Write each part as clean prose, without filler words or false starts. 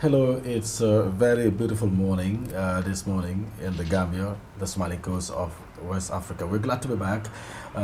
Hello, it's a very beautiful morning this morning in the Gambia, the smiling coast of West Africa. We're glad to be back.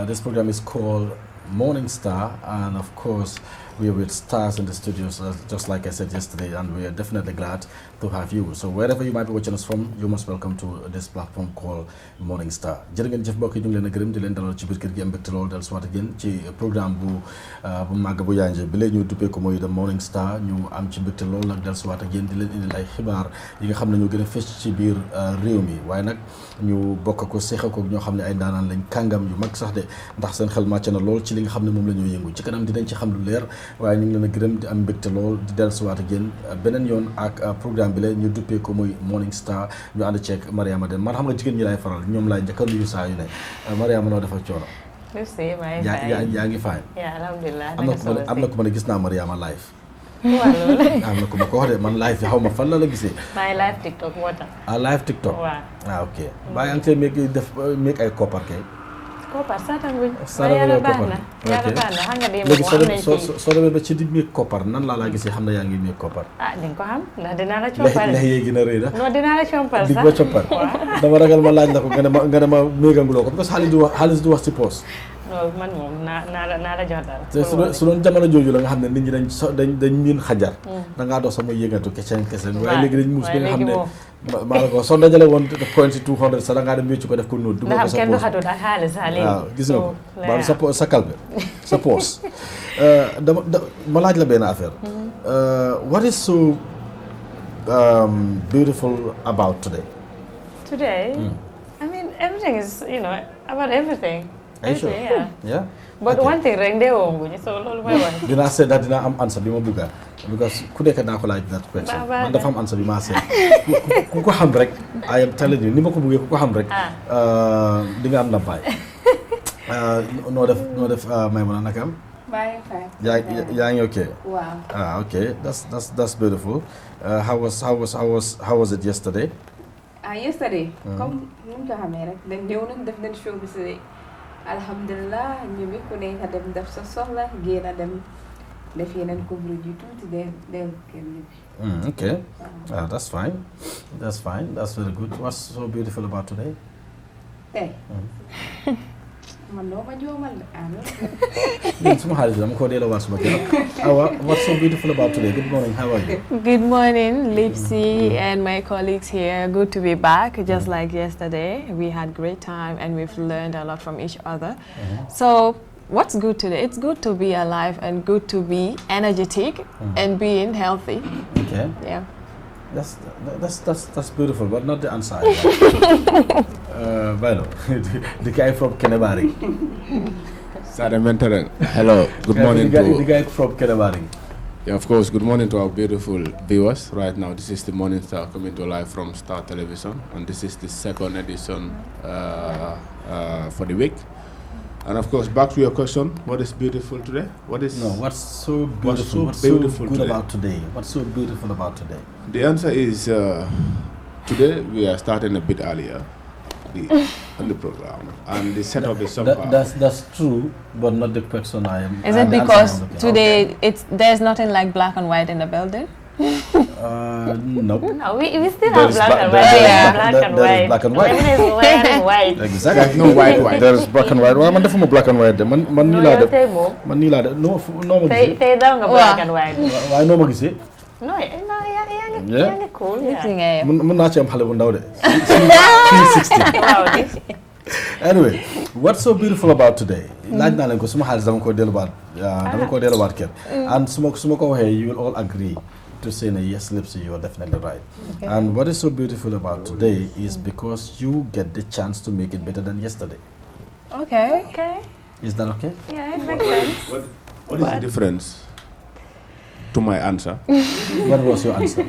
This program is called Morning Star, and of course, we are with stars in the studios, just like I said yesterday, and we are definitely glad to have you. So wherever you might be watching us from, you most welcome to this platform called Morning Star. jërë ngeen jëf mbokk yi ñu ngi leen a gërëm di leen dalal ci biir kër gi am mbégte loolu del soit ak yéen ci programme bu màgg bu yànje bi léegi ñu duppee ko mooy The Morning Star ñu am ci mbégte loolu nag del soit ak yéen di leen indil ay xibaar yi nga xam ne ñoo gën a fës ci biir réew mi waaye nag ñu bokk ko seexa ko ñoo xam ne ay ndaanaan lañ kàngam yu mag sax de ndax seen xel màcc na lool ci li nga xam ne moom la ñoo yëngu ci kanam dinañ ci xam lu leer waaye ñu ngi leen a gërëm di am mbégte lool di del soit ak yéen beneen yoon ak programme bi la ñu duppee ko muy Morning Star ñu ànd ceeg Mariama Den man xam nga jigéen ñi laay faral ñoom laay njëkk a nuyu saa yu ne Mariama noo dafa coono yaa ngi fine alhamdulilah am na ku ma ne gis naa Mariama live waaw loolu am na ku ma ko wax de man live yi xaw ma fan la gisee maa ngi live TikTok moo tax live TikTok waaw ok baa yaa ngi see meeg ay koppar kay koppar saatan wuñ yàlla baax na yàlla baax na xam nga démb léegi am nañ ci soo demee ba ci di meeg koppar nan laa gisee xam ne yaa ngi meeg koppar di nga ko xam ndax dinaa la compal lex yee gën a rëy na non dinaa la compal dig sax ba coppar dama ragal ma laaj la ko nga ne ma méeganguloo ko parce que xaalis du wax ci poos non man moom naa la jox dara te su doon jamono jooju la nga xam ne nit ñi dañ miin xajar da ngaa dox sama yëngatu kesen waaye léegi dañ muus bi nga xam ne maa la ko soo dajale woon point 200 sax da ngaa dem wéccu ko def ko nóot ndax am kenn du xatut ak xaalis sax léegi waaw gis nga ko baalu sa kalbe sa poos ma laaj la benn affaire what is so beautiful about today I mean everything is about everything Are you sure? Yeah. But one thing rek ndee woonguñu so loolu mooy wax dinaa seet ndax dinaa am answer bi ma bëgga because ku nekk naa ko laaj that question man dafa am answer bi maa seet ku ko xam rek I am telling you ni ma ko bëggee ku ko xam rek di nga am ndàmpaay noo def may mën a nakam yaa ngi okay Wow. Okay that's beautiful how was it yesterday Yesterday comme nu mu ko xamee rek dañ ñëw nañ def nañ show bi si alhamdulilah ñu mi ku nekk dem def sa soxla génn a dem def yeneen coverage yu tuuti dem kenn ñibbi. Okay. That's fine. That's very good. What's so beautiful about today? Tey man doo ma joomal de Suma xaalis dama ko delloo waat suma kër. Awa, what's so beautiful about today? Good morning. How are you? Good morning, Lipsy and my colleagues here. Good to be back. Just like yesterday, we had great time and we've learned a lot from each other. So, what's good today? It's good to be alive and good to be energetic and being healthy. Okay. Yeah. That's beautiful, but not the answer. Vilo, the guy from Kenebari. Hello, good morning The guy from Kenebari. Yeah, of course, good morning to our beautiful viewers. Right now, this is the Morning Star coming to live from Star Television, and this is the second edition for the week. And of course, back to your question, what is beautiful today? What's so beautiful? What's so beautiful good today? about today? What's so beautiful about today? The answer is today we are starting a bit earlier on the program, and the setup is somehow. That's true, but not the question I am. Is it because today there's nothing like black and white in the building? Nope. No, we still have black and white. There is black and white. Wearing white. Exactly. There's no white. There is black and white. Waaye man defuma black and white de man nii laa def. Man nii laa def noo ma gisee. Tey daw nga black and white. Waaye noo ma gisee. No, yaa ngi cool. Mën naa ci am xale bu ndaw de. 360. Wow. Anyway, what's so beautiful about today? Laaj naa leen ko suma xaalis dama ko delluwaat kër. And su ma ko waxee you will all agree to say yes, Lipsy, you are definitely right. Okay. And what is so beautiful about today is because you get the chance to make it better than yesterday. Okay. Is that okay? Yeah, it makes sense. What is the difference to my answer? What was your answer?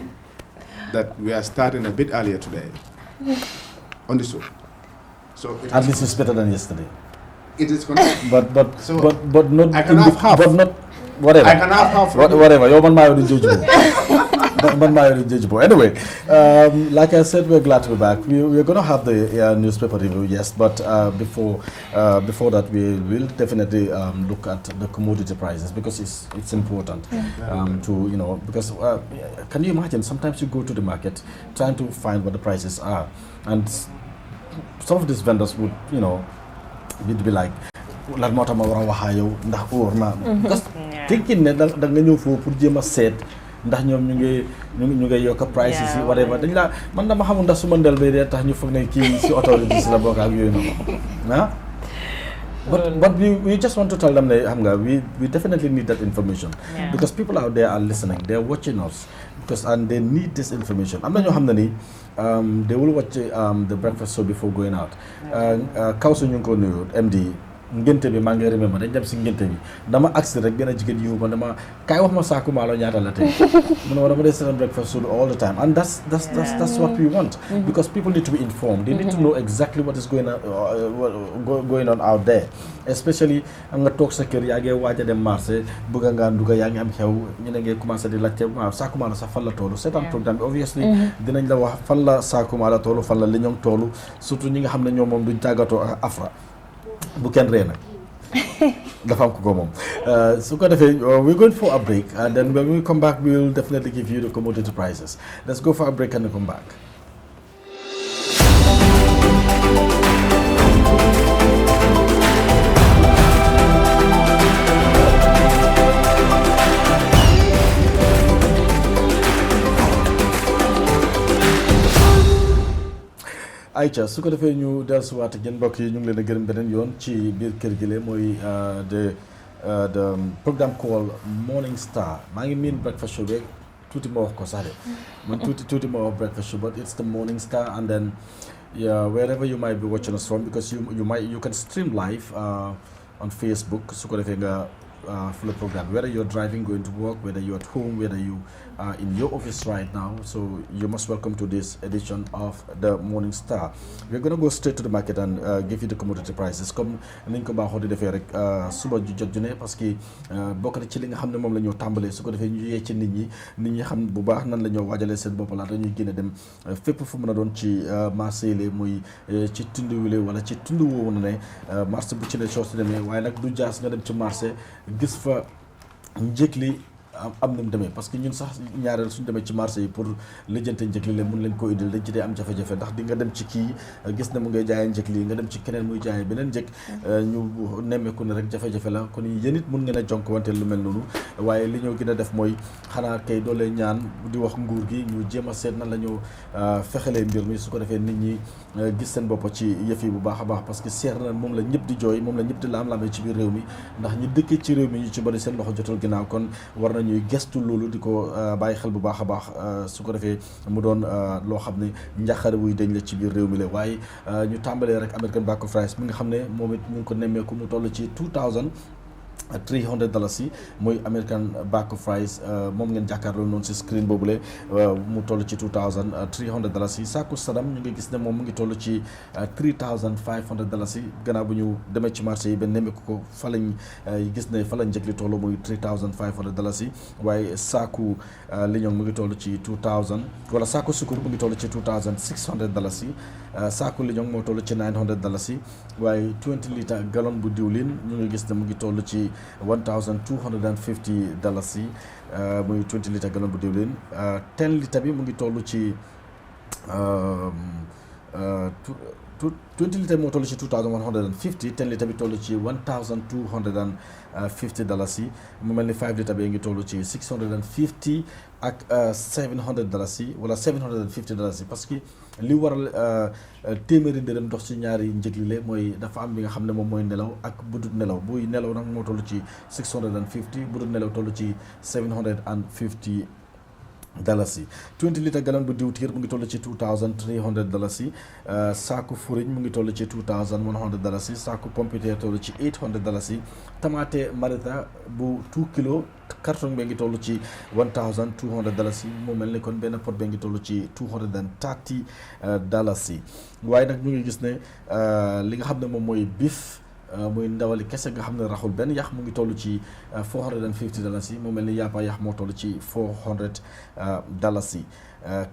That we are starting a bit earlier today on the show. So At least it's better than yesterday. it is connected. But not. I can have half. But not. Whatever. I can have half. Whatever. You're man, my judgment. Anyway, like I said, we're glad to be back. We're going to have the newspaper review, yes, but before that, we will definitely look at the commodity prices because it's important to, because can you imagine, sometimes you go to the market trying to find what the prices are, and some of these vendors would, would be like, lan moo tax ma war a wax yow ndax óor na because thinking ne da nga ñëw foofu pour jéem a seet ndax ñoom ñu ngi yokk prices yi whatever dañ la man dama xamul ndax su ma ndel bay dee tax ñu foog ne kii si authorities la bokk ak yooyu noonu but we just want to tell them that we definitely need that information because people out there are listening, they are watching us and they need this information. am na ñoo xam ne ni they will watch the breakfast show before going out. Kawsu ñu ngi ko nuyu MD ngénte bi maa ngi remember dañ dem si ngénte bi dama agsi rek benn jigéen yu ma dama kaay wax ma saaku maalo ñaata la tey mu ne ma dama dee seetaan breakfast show all the time, and that's what we want because people need to be informed. They need to know exactly what is going on out there, especially am nga toog sa kër yaa ngi waaj a dem marché bëgg nga nduga yaa ngi am xew ñu ne ngay commencé di laajte waaw saaku maalo sax fan la toolu seetaan programme bi obviously dinañ la wax fan la saaku maalo toolu fan la liñoŋ toolu surtout ñi nga xam ne ñoom moom duñ tàggatoo ak afra bu kenn ree nag dafa am ko moom su ko defee we're going for a break and then when we come back we will definitely give you the commodity prices. Let's go for a break and come back. Aïcha su ko defee ñu dellusiwaat ak yéen mbokk yi ñu ngi leen a gërëm beneen yoon ci biir kër gi la mooy the programme called Morning Star. maa ngi miin breakfast show beeg tuuti ma wax ko sax de man tuuti ma wax breakfast show, but it's the Morning Star, and then wherever you might be watching us from, because you can stream live on Facebook. su ko defee nga full program, whether you're driving, going to work, whether you're at home, whether you are in your office right now. So you must welcome to this edition of the Morning Star. We're going to go straight to the market and give you the commodity prices comme niñ ko baaxoo di defee rek suba ju jot ju ne, parce que bokk na ci li nga xam ne moom la ñoo tàmbalee su ko defee ñu yee ci nit ñi xam bu baax nan la ñoo waajalee seen bopp laata ñuy génne dem fépp fu mën a doon ci marché yi muy ci tund wile wala ci tund woowu na ne marché bu ci ne soo si demee, waaye nag du jaas nga dem ci marché gis fa njëkk li am na mu demee, parce que ñun sax ñaareel suñu demee ci marché yi pour lijjante njëkk li leen mun leen ko indil dañ ci dee am jafe-jafe, ndax di nga dem ci kii gis na mu ngay jaayee njëkk li nga dem ci keneen muy jaayee beneen njëkk ñu nemmeeku ne rek jafe-jafe la. kon yéen it mun ngeen a jonk wante lu mel noonu, waaye li ñoo gën a def mooy xanaa kay doole ñaan di wax nguur gi ñu jéem a seet nan la ñu fexalee mbir mi su ko defee nit ñi gis seen bopp ci yëf yi bu baax a baax, parce que seer na moom la ñëpp di jooy, moom la ñëpp di laam-laamee ci biir réew mi, ndax ñi dëkkee ci réew mi ñu ci bari seen loxo jotul ginnaaw. kon war nañuy gestu loolu di ko bàyyi xel bu baax a baax su ko defee mu doon loo xam ne njàqare wuy dañ la ci biir réew mi la. waaye ñu tàmbalee rek American Bag of Rice mi nga xam ne moom it ñu ngi ko nemmeeku mu toll ci $2,300 mooy American Bag of Rice moom ngeen jàkkaarloo noonu si screen boobule mu toll ci $2,300. saaku sadam ñu ngi gis ne moom mu ngi toll ci $3,500 gannaaw bu ñu demee ci marché yi ba nemmeeku ko fa lañ gis ne fa lañ njëkk li toll muy $3,500. waaye saaku liñoŋ mu ngi toll ci 2000 wala saaku sukur mu ngi toll ci $2,600. saaku liñoŋ moo toll ci $900. waaye 20 litre gallon bu diwlin ñu ngi gis ne mu ngi toll ci $1,250 muy 20 litre gallon bu diwlin. 10 litre bi mu ngi toll ci 20 litre moo toll ci $2,150. 10 litre bi toll ci $1,250. mu mel ni 5 litre bi ngi toll ci $650 ak $700 wala $750, parce que li waral téeméeri dërëm dox ci ñaari njëg li mooy dafa am bi nga xam ne moom mooy nelaw ak budut nelaw. buy nelaw nag moo toll ci $650, budut nelaw toll ci $750. 20 litre gallon bu diwtiir mu ngi toll ci $2,300. saaku furiñ mu ngi toll ci $2,100. saaku pompiteer toll ci $800. tamaate marita bu 2 kilo carton bi ngi toll ci $1,200. mu mel ni kon benn pot bi ngi toll ci $230. waaye nag ñu ngi gis ne li nga xam ne moom mooy beef muy ndawali kese nga xam ne raxul benn yax mu ngi toll ci $450 mu mel ni yàppa yax moo toll ci $400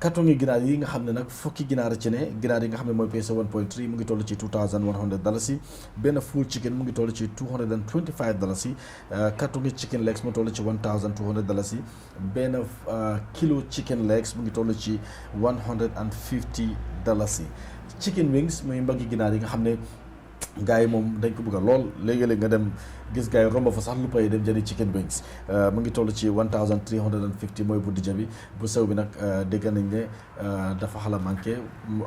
carton yi ginaar yi nga xam ne nag fukki ginaar ci ne ginaar yi nga xam ne mooy peese 1.3 mu ngi toll ci $2,100 benn full chicken mu ngi toll ci $225 carton yi chicken legs mu toll ci $1,200 benn kilo chicken legs mu ngi toll ci $150 chicken wings muy mbaggi ginaar yi nga xam ne gars yi moom dañ ko bëgg a lool léegi-léeg nga dem gis gars yi romb fa sax lu pay dem jëndi chicken wings mu ngi toll ci 1350 mooy bu dijja bi bu sew bi nag dégg nañ ne dafa xala manqué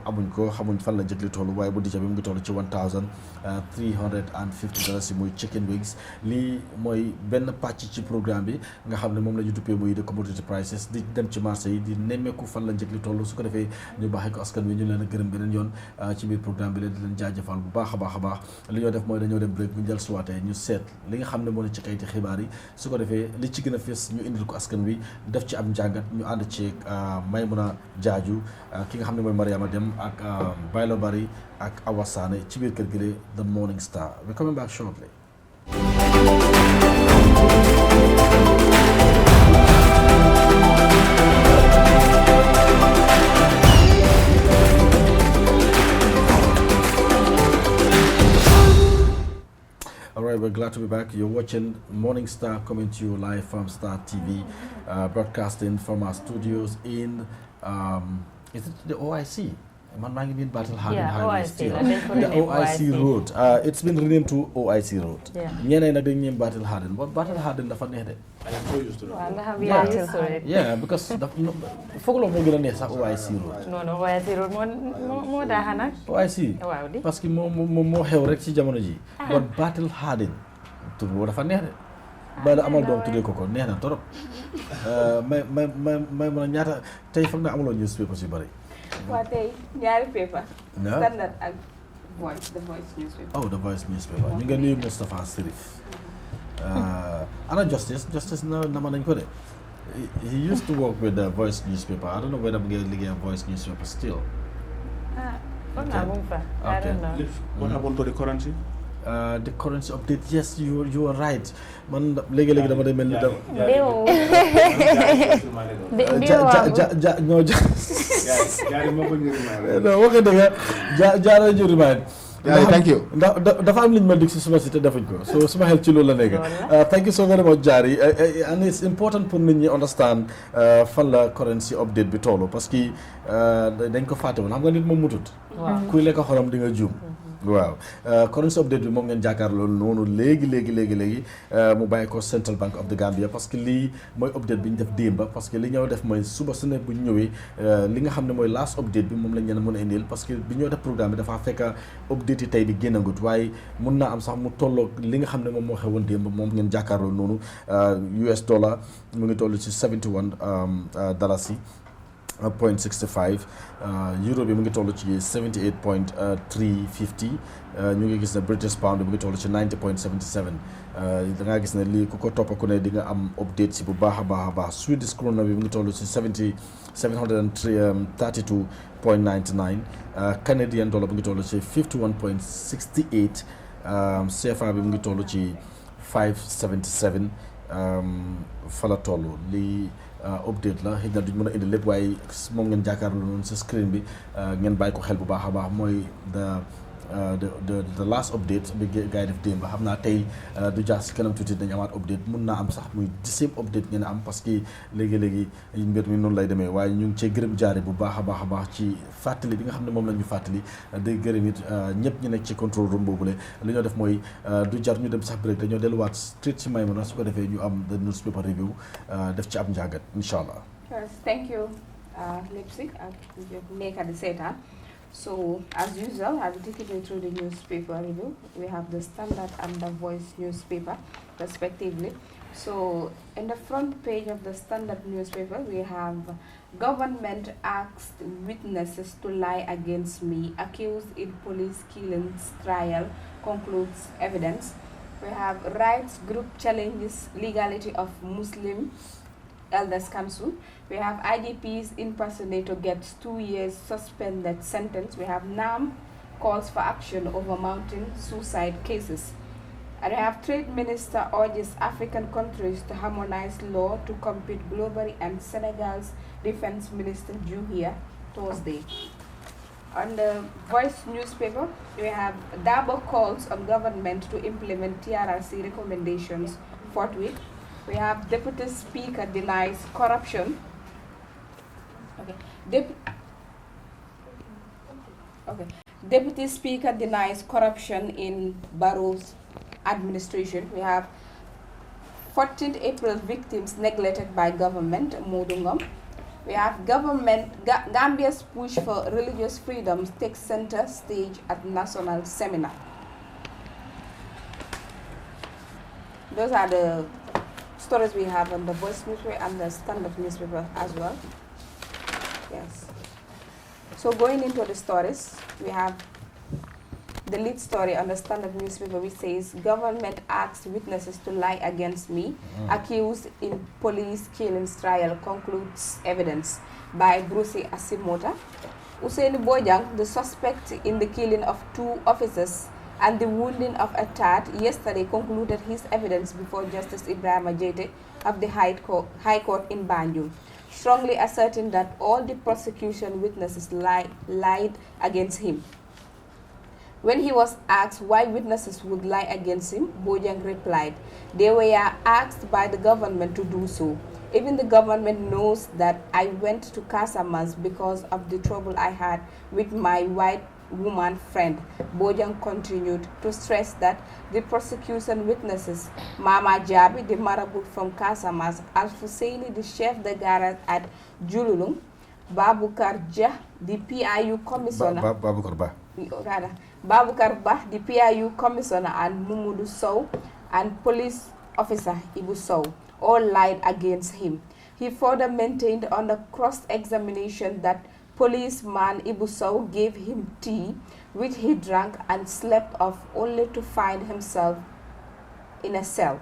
amuñ ko xamuñ fan la njëg li toll waaye bu dijja bi mu ngi toll ci $1,350 muy chicken wings lii mooy benn pàcc ci programme bi nga xam ne moom la ñu duppee muy de commodity prices di dem ci marché yi di nemmeeku fan la njëg li toll su ko defee ñu baaxee ko askan wi ñu leen a gërëm beneen yoon ci biir programme bi leen di leen jaajëfal bu baax a baax a baax li ñoo def mooy dañoo dem break bu ñu jël suwaatee ñu seet li nga xam ne moo ne ci kayiti xibaar yi su ko defee li ci gën a fees ñu indil ko askan wi def ci am njàngat ñu ànd ci Maymuna Jaaju ki nga xam ne mooy Mariama Dem ak Baylo Bari ak Awa Sané ci biir kër gi la The Morning Star. We're coming back shortly. All right, we're glad to be back. You're watching Morning Star coming to you live from Star TV, broadcasting from our studios in, is it the OIC? Man, maa ngi miin Battle Harden Highway still. The OIC Road. It's been renamed to OIC Road. ñeneen nag dañ ñeem Battle Harden. Battle Harden dafa neex de. waaw nga xam yaa used to it. Yeah, because foog loo moo gën a neex sax OIC Road. non OIC Road moo daaxa nag. OIC. waaw di parce que moo xew rek ci jamono ji. but Battle Harden tur boo dafa neex de. ba la amal doom tuddee ko neex na torop. may mën a ñaata tey foog naa amuloo newspapers yu bari. waa tey ñaari paper. No? Standard ak Voice, the Voice newspaper. Oh, the Voice newspaper. ñu ngi nuyu Moustapha Sirif. Ana Justice na nama nañ ko de. He used to work with the Voice newspaper. I don't know whether mu ngi liggéey Voice newspaper still. foog naa mu ngi fa. I don't know. What happened to the currency? The currency update, yes, you are right. Man léegi dama day mel ni dem. Jaara ñu remind. Thank you. Dafa am liñ ma dig si suma si te defuñ ko so suma xel ci loolu la nekk. Thank you so very much Jari, and it's important pour nit ñi understand fan la currency update bi toolu parce que dañ ko fàtte woon xam nga nit moom mutut. kuy lekk xorom di nga juum. waaw currency update bi moom ngeen jàkkaarloo noonu léegi mu bàyyi ko Central Bank of the Gambia parce que lii mooy update bi ñu def démba parce que li ñoo def mooy suba su ne bu ñu ñëwee li nga xam ne mooy last update bi moom lañ leen mën a indil parce que bi ñoo def programme bi dafa fekk update yi tey bi génnagut waaye mun naa am sax mu tolloog li nga xam ne moom moo xewoon démb moom ngeen jàkkaarloo noonu US dollar mu ngi toll ci $71 .65 euro bi mu ngi toll ci 78.350 ñu ngi gis ne British pound bi mu ngi toll ci 90.77 da ngaa gis ne lii ku ko topp ku ne di nga am update si bu baax a baax Swedish krona bi mu ngi toll ci 732.99 Canadian dollar bi mu ngi toll ci 51.68 CFA bi mu ngi toll ci 577 fa la toll lii update la xëy na duñ mën a indi lépp waaye moom ngeen jàkkaarloo noonu sa screen bi ngeen bàyyi ko xel bu baax a baax mooy the last update bi gars yi def démb xam naa tey du jaar si kanam tuuti dañu amaat update mun naa am sax muy the same update ngeen am parce que léegi mbir mi noonu lay demee waaye ñu ngi cee gërëm jaare bu baax a baax ci fàttali bi nga xam ne moom la ñu fàttali day gërëm it ñëpp ñu nekk ci control room boobule li ñoo def mooy du jar ñu dem sax break dañoo delluwaat straight ci Maymuna su ko defee ñu am the newspaper review def ci ab njàngat incha allah. Thank you Lipsy ak nekk di seetaan. So, as usual, I'll be taking you through the newspaper review. We have the Standard and the Voice newspaper, respectively. So, in the front page of the Standard newspaper, we have government asked witnesses to lie against me, accused in police killings trial, concludes evidence. We have rights group challenges legality of Muslim Elders Council. We have IGP's impersonator gets 2 years suspended sentence. We have NAM calls for action over mounting suicide cases. And we have Trade Minister urges African countries to harmonize law to compete globally, and Senegal's Defense Minister due here Thursday. On the Voice newspaper, we have Dabo calls on government to implement TRRC recommendations forthwith. We have Deputy Speaker denies corruption. Deputy Speaker denies corruption in Barrow's administration. We have 14th April victims neglected by government, Modungam. We have Gambia's push for religious freedoms takes center stage at national seminar. Those are the stories we have on the Voice newspaper and the Standard newspaper as well. Yes. So going into the stories, we have the lead story on the Standard newspaper, which says government asks witnesses to lie against me. Accused in police killings trial concludes evidence by Bruce Asimota. Usain Bojang, the suspect in the killing of 2 officers and the wounding of a third, yesterday concluded his evidence before Justice Ibrahim Ajete of the High Court in Banjul, strongly asserting that all the prosecution witnesses lied against him. When he was asked why witnesses would lie against him, Bojang replied, they were asked by the government to do so. Even the government knows that I went to Casamance because of the trouble I had with my white woman friend. Bojang continued to stress that the prosecution witnesses, Mama Jabi, the marabout from Casamance, Al-Fusaini, the chef de garage at Jululung, Babukar Jah, the PIU commissioner, Babukar Bah, the PIU commissioner, and Mumudu Sow, and police officer Ibu Sow, all lied against him. He further maintained on the cross-examination that policeman Ibu Sow gave him tea, which he drank and slept off, only to find himself in a cell.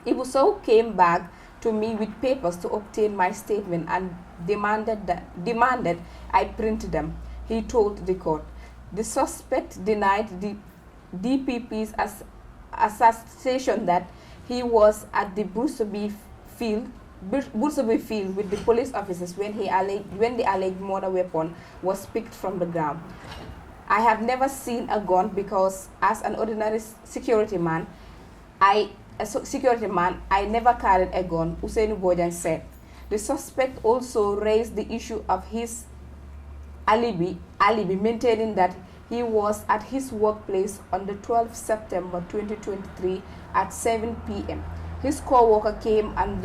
Ibu Sow came back to me with papers to obtain my statement and demanded I print them, he told the court. The suspect denied the DPP's assertion that he was at the Burseby field with the police officers when the alleged murder weapon was picked from the ground. I have never seen a gun because as an ordinary security man, I never carried a gun, Usainu Bojang said. The suspect also raised the issue of his alibi, maintaining that he was at his workplace on the 12th September 2023 at 7 p.m. His co-worker came and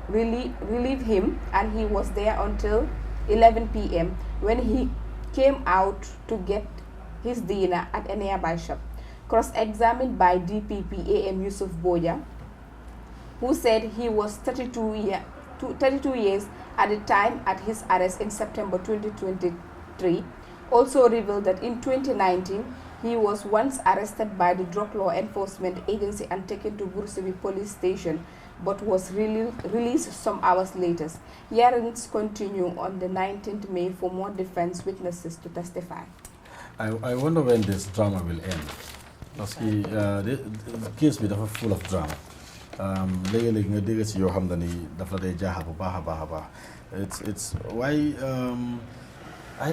relieved him, and he was there until 11 p.m. when he came out to get his dinner at a nearby shop. Cross-examined by DPP AM Yusuf Boja, who said he was 32 years at the time at his arrest in September 2023, also revealed that in 2019, he was once arrested by the Drug Law Enforcement Agency and taken to Burseby Police Station, but was released some hours later. Hearings continue on the 19th May for more defense witnesses to testify. I wonder when this drama will end. Because the case be full of drama. Léegi-léegi nga dégg ci yoo xam ne ni dafa lay jaaxal bu baax a baax a baax. It's why by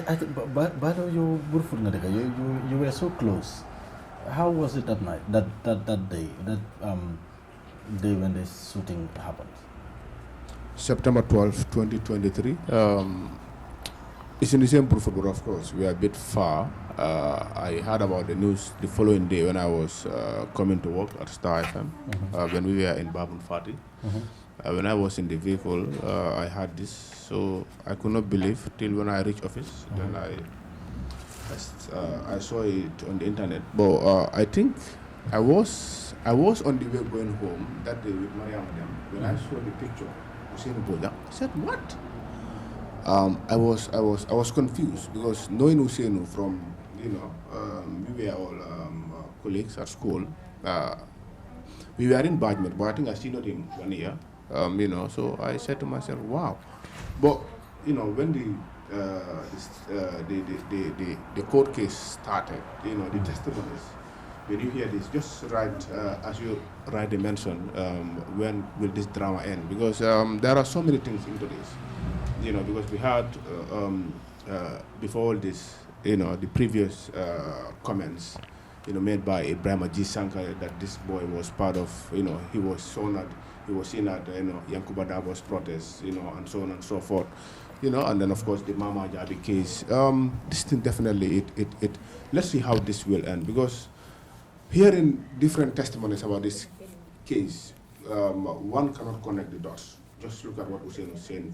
the way you Burfut nga dëkk you were so close. How was it that night, that day, day when the shooting happened? September 12, 2023. It's in the same Burfut, but of course we are a bit far. I heard about the news the following day when I was coming to work at Star FM, when we were in Babun Fati. When I was in the vehicle, I heard this, so I could not believe till when I reached office. Then I saw it on the internet. But I think I was on the way going home that day with Mariam when I saw the picture of Usain Boja. I said, what? I was confused because knowing Usainu from, we were all colleagues at school. We were in Badmet, but I think I still not him 1 year. So I said to myself, wow. But when the court case started, the testimonies, when you hear this, just write, as you rightly mentioned, when will this drama end? Because there are so many things into this, because we had, before all this, the previous comments, made by Ibrahim G. Sankar that this boy was part of, he was seen at, Yankuba Dabo's protest, and so on and so forth, and then of course the Mama Jabi case. This thing definitely, let's see how this will end, because hearing different testimonies about this case, one cannot connect the dots. Just look at what Hussein was saying,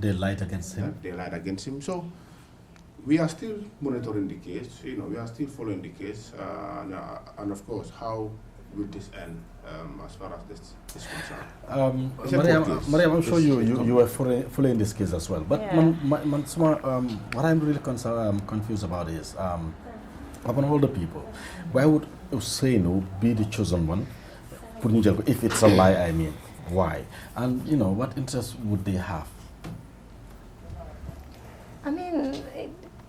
they lied against him. They lied against him. So we are still monitoring the case, we are still following the case, and of course, how will this end as far as this is concerned? Mariam, I'm sure you were following this case as well. But what I'm really confused about is, upon all the people, why would Ousseynou be the chosen one? If it's a lie, I mean, why? And what interest would they have? I mean,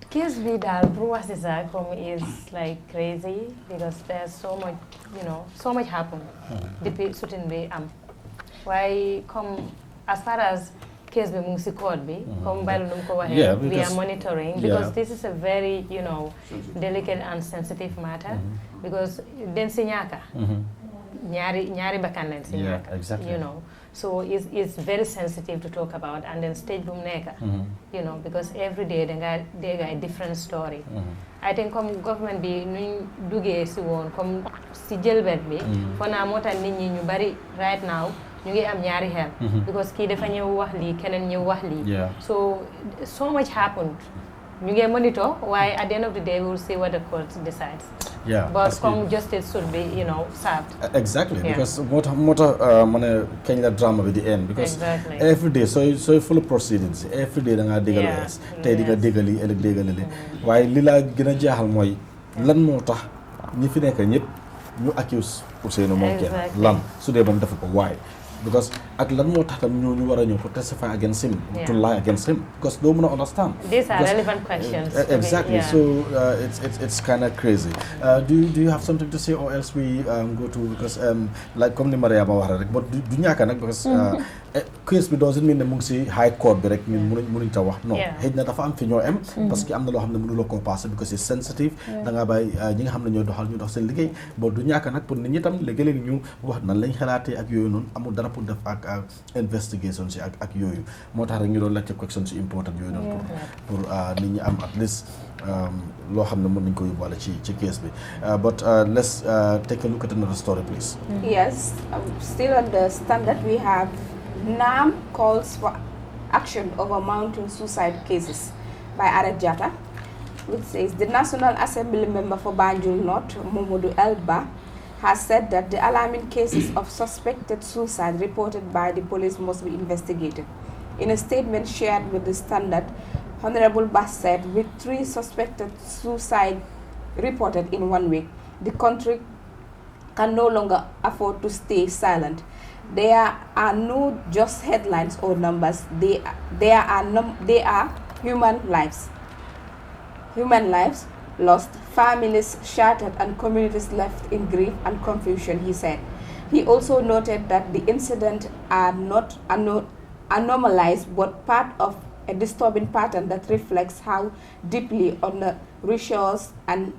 case B dal Bruasisa is like crazy because there's so much, so much happened. Depuis shooting be why come as far as case be mung si court be come we are monitoring because this is a very delicate and sensitive matter because den si ñaaka ñaari bakkan len si ñaaka exactly. So it's very sensitive to talk about, and then stage boom neka, because every day they got a different story. I think comme government bi nuñ duggé ci won comme ci jëlbet bi fona mota nit ñi ñu bari right now ñu ngi am ñaari xel because kii dafa ñëw wax lii keneen ñëw wax lii so much happened ñu ngi monitor waaye at the end of the day we will see what the court decides. But come justice should be, served. Exactly, because what can the drama with the end? Because every day, so full of proceedings. Every day, they are diggerless. They diggerly. Why Lila gina jahal moy lan mota ñi fi nek ñep ñu accuse Ousseynou mom kenn lan su dé bam def ko why? Because at lan moo tax tam ñu wara ñëw to testify against him, to lie against him, because they don't understand. These are relevant questions. Exactly. So it's kind of crazy. Do you have something to say, or else we go to, because like comme ni Maria wax rek, but du ñaka nak because case bi doesn't mean ne mu ngi ci high court bi rek ñun mënuñ ta wax non xëy na dafa am fi ñoo am parce que am na loo xam ne mënu la ko passer because it's sensitive da nga bay ñi nga xam ne ñoo doxal ñu dox seen liggéey bo du ñaka nak pour nit ñi tam léegi-léegi ñu wax nan lañ xalaatee ak yooyu noonu amul dara pour def ak investigation si ak yooyu moo tax rek ñu doon laajte question si important yooyu noonu pour nit ñi am at least loo xam ne mën nañ ko yóbbaale ci case bi but let's take a look at another story please. Yes, still on the standard we have NAM calls for action over mounting suicide cases by Aret Jata, which says the National Assembly member for Banjul North, Momodu Elba, has said that the alarming cases of suspected suicide reported by the police must be investigated. In a statement shared with the Standard, Honorable Bass said, with 3 suspected suicide reported in 1 week, the country can no longer afford to stay silent. There are no just headlines or numbers. They are human lives. Human lives lost, families shattered, and communities left in grief and confusion, he said. He also noted that the incidents are not anomalized but part of a disturbing pattern that reflects how deeply under-resourced and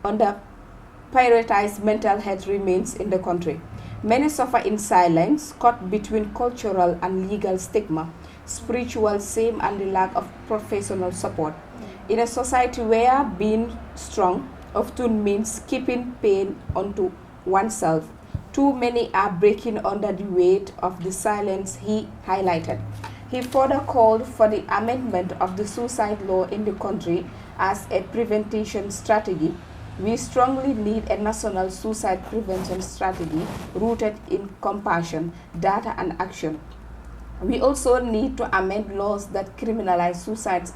under-prioritized mental health remains in the country. Many suffer in silence, caught between cultural and legal stigma, spiritual shame, and the lack of professional support. In a society where being strong often means keeping pain onto oneself, too many are breaking under the weight of the silence, he highlighted. He further called for the amendment of the suicide law in the country as a prevention strategy. We strongly need a national suicide prevention strategy rooted in compassion, data, and action. We also need to amend laws that criminalize suicide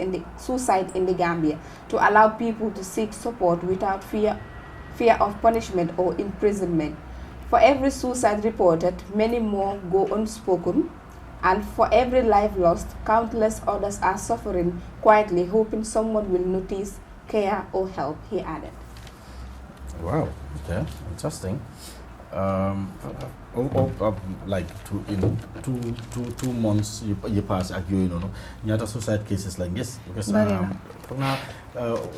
in the Gambia to allow people to seek support without fear of punishment or imprisonment. For every suicide reported, many more go unspoken, and for every life lost, countless others are suffering quietly, hoping someone will notice, care, or help, he added. Wow. Okay. Interesting. Like two months you pass at you know nyata suicide cases like this because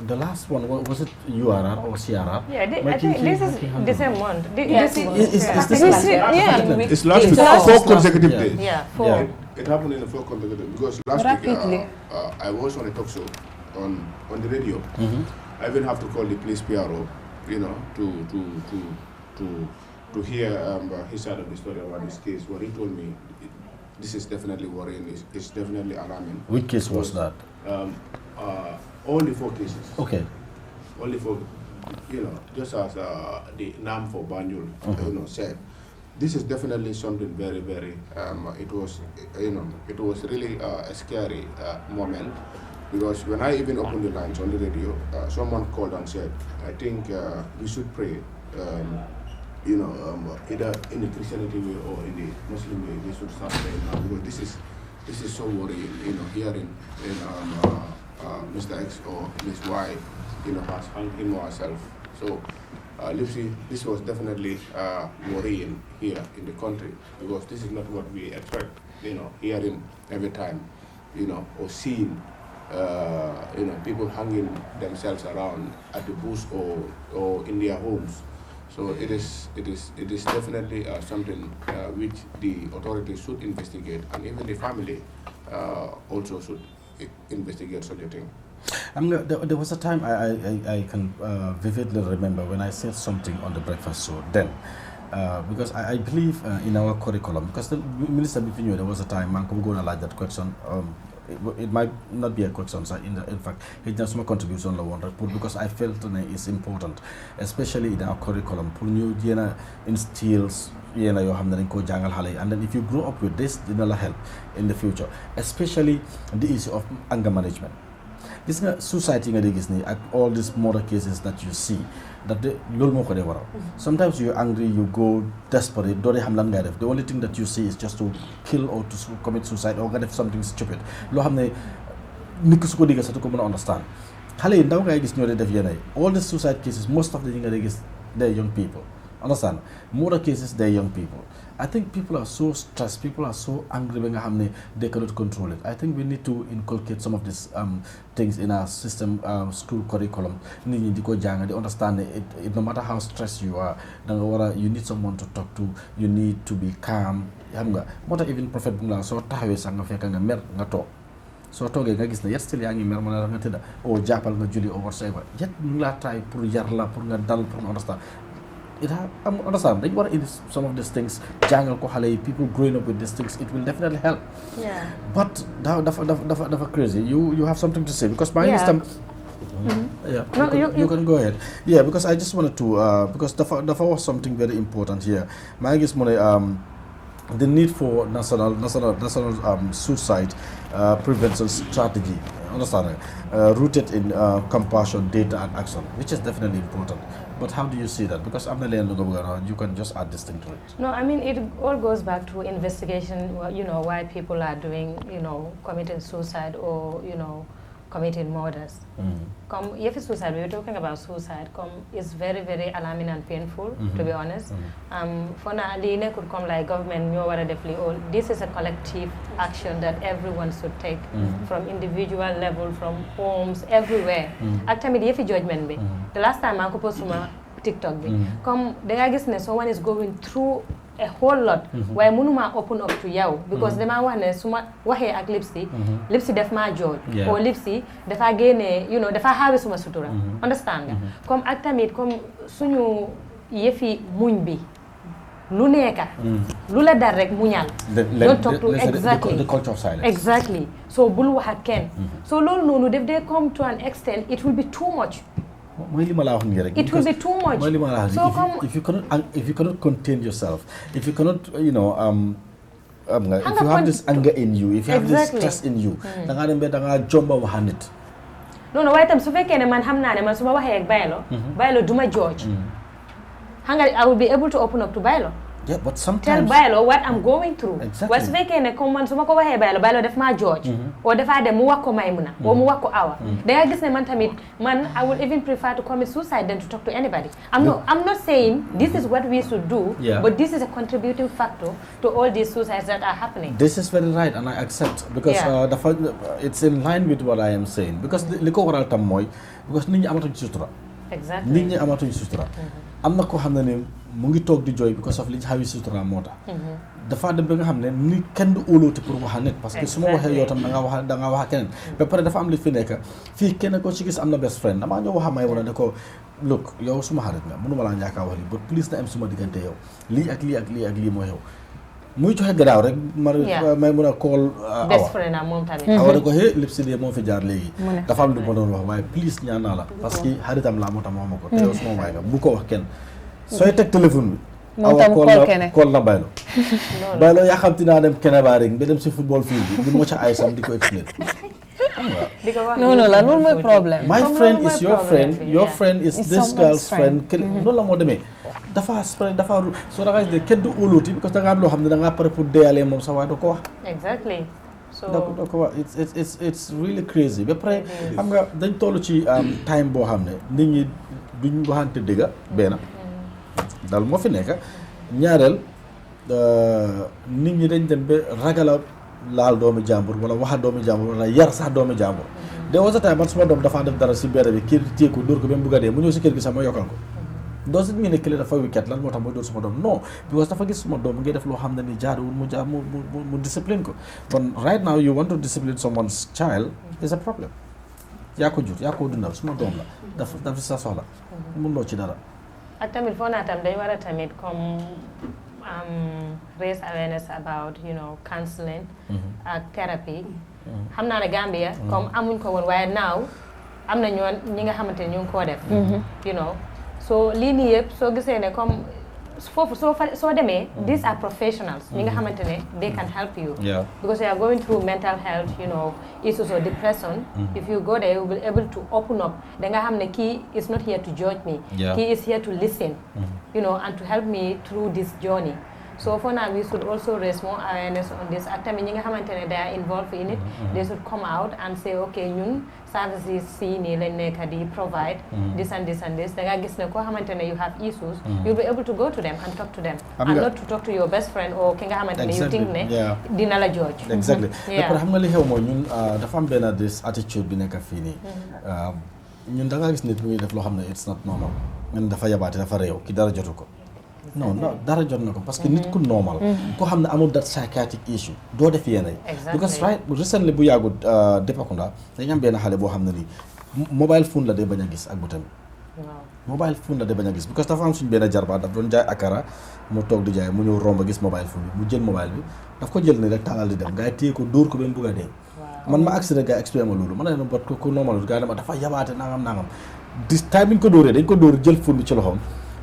the last one was it URR or CRR? Yeah, I think this is the same month. Yes, It's last week, 4 consecutive days. Yeah, 4. It happened in the 4 consecutive because last week I was on a talk show on the radio. I even have to call the police PRO, you know, to hear his side of the story about this case. What he told me, this is definitely worrying. It's definitely alarming. Which case was that? Only 4 cases. Okay. Only 4, you know, just as the NAM for Banjul, you know, said. This is definitely something very, very. It was, you know, it was really a scary moment because when I even opened the lines on the radio, someone called and said, "I think we should pray." You know, either in the Christianity way or in the Muslim way, we should start praying now because this is so worrying. You know, hearing Mr. X or Ms. Y, you know, has hung him or herself. So, Lipsy, this was definitely worrying here in the country because this is not what we expect. You know, hearing every time, you know, or seeing, you know, people hanging themselves around at the bush or in their homes. So it is definitely something which the authorities should investigate, and even the family also should investigate such a thing. There was a time I can vividly remember when I said something on the breakfast show then. Because I believe in our curriculum, because the minister between you, there was a time man could go and like that question. It might not be a question, so in fact, it's just my contribution on the report because I felt it's important, especially in our curriculum. Pour new instills your and then if you grow up with this, it will help in the future, especially the issue of anger management. This suicide all these murder cases that you see, that sometimes you're angry, you go desperate, the only thing that you see is just to kill or to commit suicide or get something stupid. Understand. All the suicide cases, most of the things they're young people. Understand? Murder cases, they're young people. I think people are so stressed, people are so angry when they cannot control it. I think we need to inculcate some of these things in our system, school curriculum. They understand it, no matter how stressed you are, you need someone to talk to, you need to be calm. Even Prophet Bungla, so so toge nga gis ne yet still yaa ngi mer mën a nga tëdda o jàppal nga julli or whatsoever yet ñu laa try pour yar la pour nga dal pour nga understand understand dañ war a indi some of these things jàngal ko xale yi people growing up with these things, it will definitely help. Yeah. But dafa crazy. You have something to say because my system. Yeah, no, you can go ahead. Yeah, because I just wanted to because dafa was something very important here. My guess the need for national suicide prevention strategy, understand, rooted in compassion, data, and action, which is definitely important. But how do you see that? Because I'm you can just add this thing to it. No, I mean, it all goes back to investigation, why people are doing, committing suicide or, committing murders. If it's suicide, we were talking about suicide, it's very, very alarming and painful, to be honest. For now, the could come like government, this is a collective action that everyone should take, from individual level, from homes, everywhere. Actually, the judgment be. The last time I posted my TikTok be, someone is going through a whole lot. Why munuma open up to you because the man wane suma wahe ak lipsi def ma judge or lipsi dafa gene dafa hawe suma sutura. Understand nga? Comme ak tamit comme suñu yefi muñ bi lu neka lu la dar rek muñal. Don't talk to exactly the culture of silence. Exactly. So bul wax ak ken. So lolu nonu if they come to an extent it will be too much. It will be too much. So if you cannot contain yourself, if you cannot, if you have this anger in you, if you have this stress in you, no, why am so fake man hamna man suma waxe ak baylo duma George. I will be able to open up to Bailo. Yeah, but tell sometimes Baylo what I'm going through. Exactly. Wa su fekkee ne comme man su ma ko waxee Baylo def maa George. O dafa dem mu wax ko Maymuna. O mu wax ko Awa. Da nga gis ne man tamit I would even prefer to commit suicide than to talk to anybody. I'm not saying this is what we should do, but this is a contributing factor to all these suicides that are happening. This is very right, and I accept because it's in line with what I am saying. Because li ko waral tam mooy because nit ñi amatuñ sutura. Exactly. Nit ñi amatuñ sutura. Am na ko xam ne ni mu ngi toog di jooy because of li ñu xawi sutura moo tax. dafa dem ba nga xam ne ni kenn du óolooti pour wax a nit parce que su ma waxee yow tam da nga wax a keneen ba pare dafa am li fi nekk fii kenn ko ci gis am na best friend damaa ñëw wax a may wala ne ko look yow suma xarit nga mënuma laa ñàkkaa wax lii but please na am suma diggante yow lii ak lii ak lii ak lii moo yow muy joxe gannaaw rek may mun a call best friend am moom tamit awa ne ko hé lépp si dee moo fi jaar léegi dafa am lu ma doon wax waaye please ñaan naa la parce que xaritam laa moo tax ma wax ma ko te yow suma waay nga bu ko wax kenn sooy teg téléphone bi moom tam kool na Baylo yaa xam te naa dem kene baa rek nga dem si football field bi du ma ca ay sam di ko explain non la loolu mooy problème my friend is your friend is this girl's friend noonu la moo demee dafa spread dafa soo da ngay kenn du óoluti parce que da nga am loo xam ne da ngaa pare pour deyalee moom sax waaye doo ko wax exactly so doo ko wax it's really crazy ba pare xam nga dañ toll ci time boo xam ne nit ñi duñ waxante dëgga benn dal moo fi nekk ñaareel nit ñi dañ dem ba ragala laal doomi jàmbur wala waxa doomi jàmbur wala yar sax doomi jàmbur de was a time man suma doom dafa def dara si benn bi kii téye ko dóor ko ba mu bugg a dee mu ñëw si kër gi sax ma yokkal ko doo si mu ne kële dafa wicket lan moo tax mooy dóor suma doom non because dafa gis suma doom mu ngi def loo xam ne ni jaaduwul mu discipline ko kon right now you want to discipline someone's child is a problem yaa ko jur yaa ko dundal suma doom la dafa sa soxla mun loo ci dara ak tamit foo naa tam dañ war a tamit comme raise awareness about counseling ak therapy xam naa ne Gambia comme amuñ ko woon waaye now am na ñi nga xamante ne ñu ngi koo def so lii nii yëpp soo gisee ne comme foofu soo demee these are professionals ñi nga xamante ne they can help you because you are going through mental health issues or depression if you go there you will be able to open up da nga xam ne kii is not here to judge me he is here to listen and to help me through this journey so for now we should also raise more awareness on this ak tamit ñi nga xamante ne they are involved in it they should come out and say okay ñun services si nii lañ nekk di provide this and this and this da nga gis ne koo xamante ne you have issues you'll be able to go to them and talk to them and not to talk to your best friend or ki nga xamante ne you think ne dina la judge exactly après xam nga li xew mooy ñun dafa am benn this attitude bi nekk fii nii ñun da nga gis nit bu ngi def loo xam ne it's not normal ñun dafa yabaate dafa réew ki dara jotu ko non dara jot na ko parce que nit ku normal koo xam ne amul that psychiatric issue doo def yenn yi because recently bu yàggut Depakunda dañu am benn xale boo xam ne nii mobile phone la day bañ a gis ak bu tamit mobile phone la day bañ a gis because dafa am suñ benn jarbaat daf doon jaay akara mu toog di jaay mu ñëw romba gis mobile phone bi mu jël mobile bi daf ko jël ni rek taalal di dem gars yi téye ko dóor ko ba mu bugg a dee man ma accident gars yi expliqué ma loolu man ne bot ku normal gars yi dama dafa yabaate nangam dis time bi ñu ko dóoree dañ ko dóor jël phone bi ci loxoom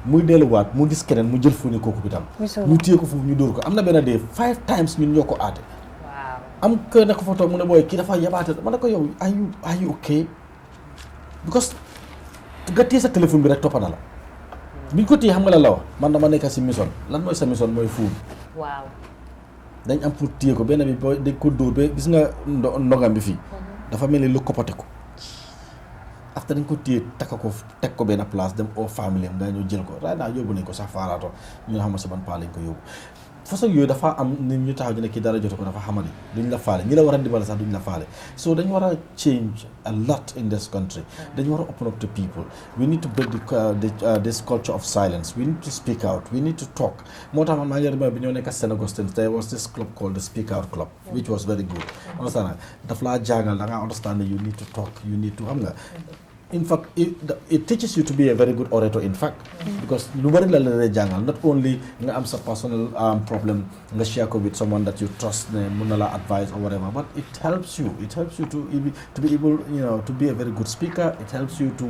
muy delluwaat mu gis keneen mu jël fu ni kooku bi tam ñu téye ko foofu ñu dóor ko am na benn dee 5 times ñun ñoo ko aate am que ne ko fa toog mu ne booy kii dafa yabaate ma ne ko yow are you okay because nga téye sa téléphone bi rek toppa na la bi ñu ko téye xam nga la wax man dama nekk si mission lan mooy sa mission mooy fuul waaw dañ am pour téye ko benn bi booy dañ ko dóor ba gis nga ndongam bi fii dafa mel ni lu koppate ko after dañ ko téye takka ko teg ko benn place dem au famille am nga ñëw jël ko right now yóbbu nañ ko sax faaraato ñu nga xam si ban paa lañ ko yóbbu façon yooyu dafa am nit ñu taxaw ñu ne kii dara jotu ko dafa xamali duñ la faale ñi la war a dimbale sax duñ la faale so dañ war a change a lot in this country dañ war a open up to people we need to break this culture of silence we need to speak out we need to talk moo tax man maa ngi remember bi ñoo nekk St. Augustine there was this club called the Speak Out Club which was very good understand daf laa jàngal da nga understand that you need to talk you need to xam nga in fact it teaches you to be a very good orator in fact because lu bari la lay jàngal not only nga am sa personal problem nga share ko with someone that you trust ne mën na la advise or whatever but it helps you to be able to be a very good speaker it helps you to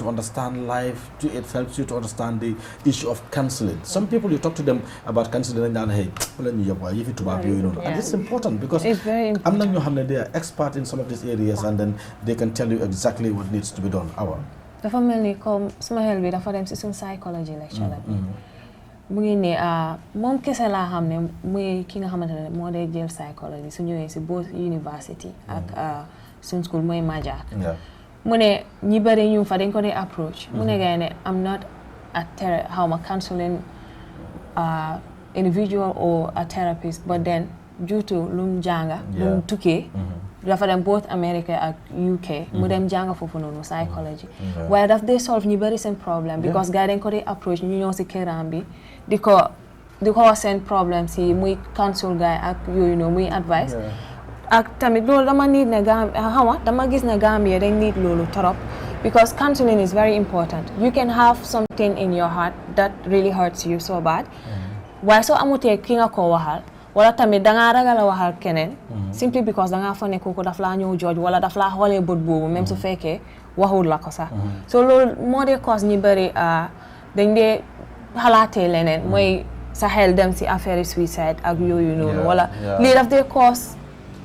to understand life it helps you to understand the issue of counseling some people you talk to them about counseling dañ naan hey wala ñu yóbbu waaye yëfi tubaab yooyu noonu and it's important because am na ñoo xam ne they are expert in some of these areas and then they can tell you exactly what needs to be done. dafa mel ni comme suma xel bi dafa dem si suñu psychology lecture la mu ngi ne moom kese laa xam ne muy ki nga xamante ne moo dee jël psychology su ñëwee si both university ak suñ school mooy Majak mu ne ñi bëri ñu fa dañ ko dee approach mu ne gay ne am not a counseling individual or a therapist but then due to lum jànga lum tukkee dafa dem both America ak UK mu dem jànga foofu noonu psychology waaye daf dee solve ñu bëri seen problème because gars dañ ko dee approach ñu ñëw si këram bi di ko wax seen problème si muy counsel gars ak yooyu noonu muy advice ak tamit loolu dama need ne dama gis ne Gambia dañ need loolu trop because counseling is very important you can have something in your heart that really hurts you so bad waaye soo amutee ki nga ko waxal wala tamit dangaa ragal a waxal keneen simply because dangaa fa ne kooku daf laa ñëw jooj wala daf laa xoolee bët boobu même su fekkee waxul la ko sax so loolu moo dee cause ñi bëri dañ dee xalaatee leneen mooy sa xel dem si affaire suicide ak yooyu noonu wala lii daf dee cause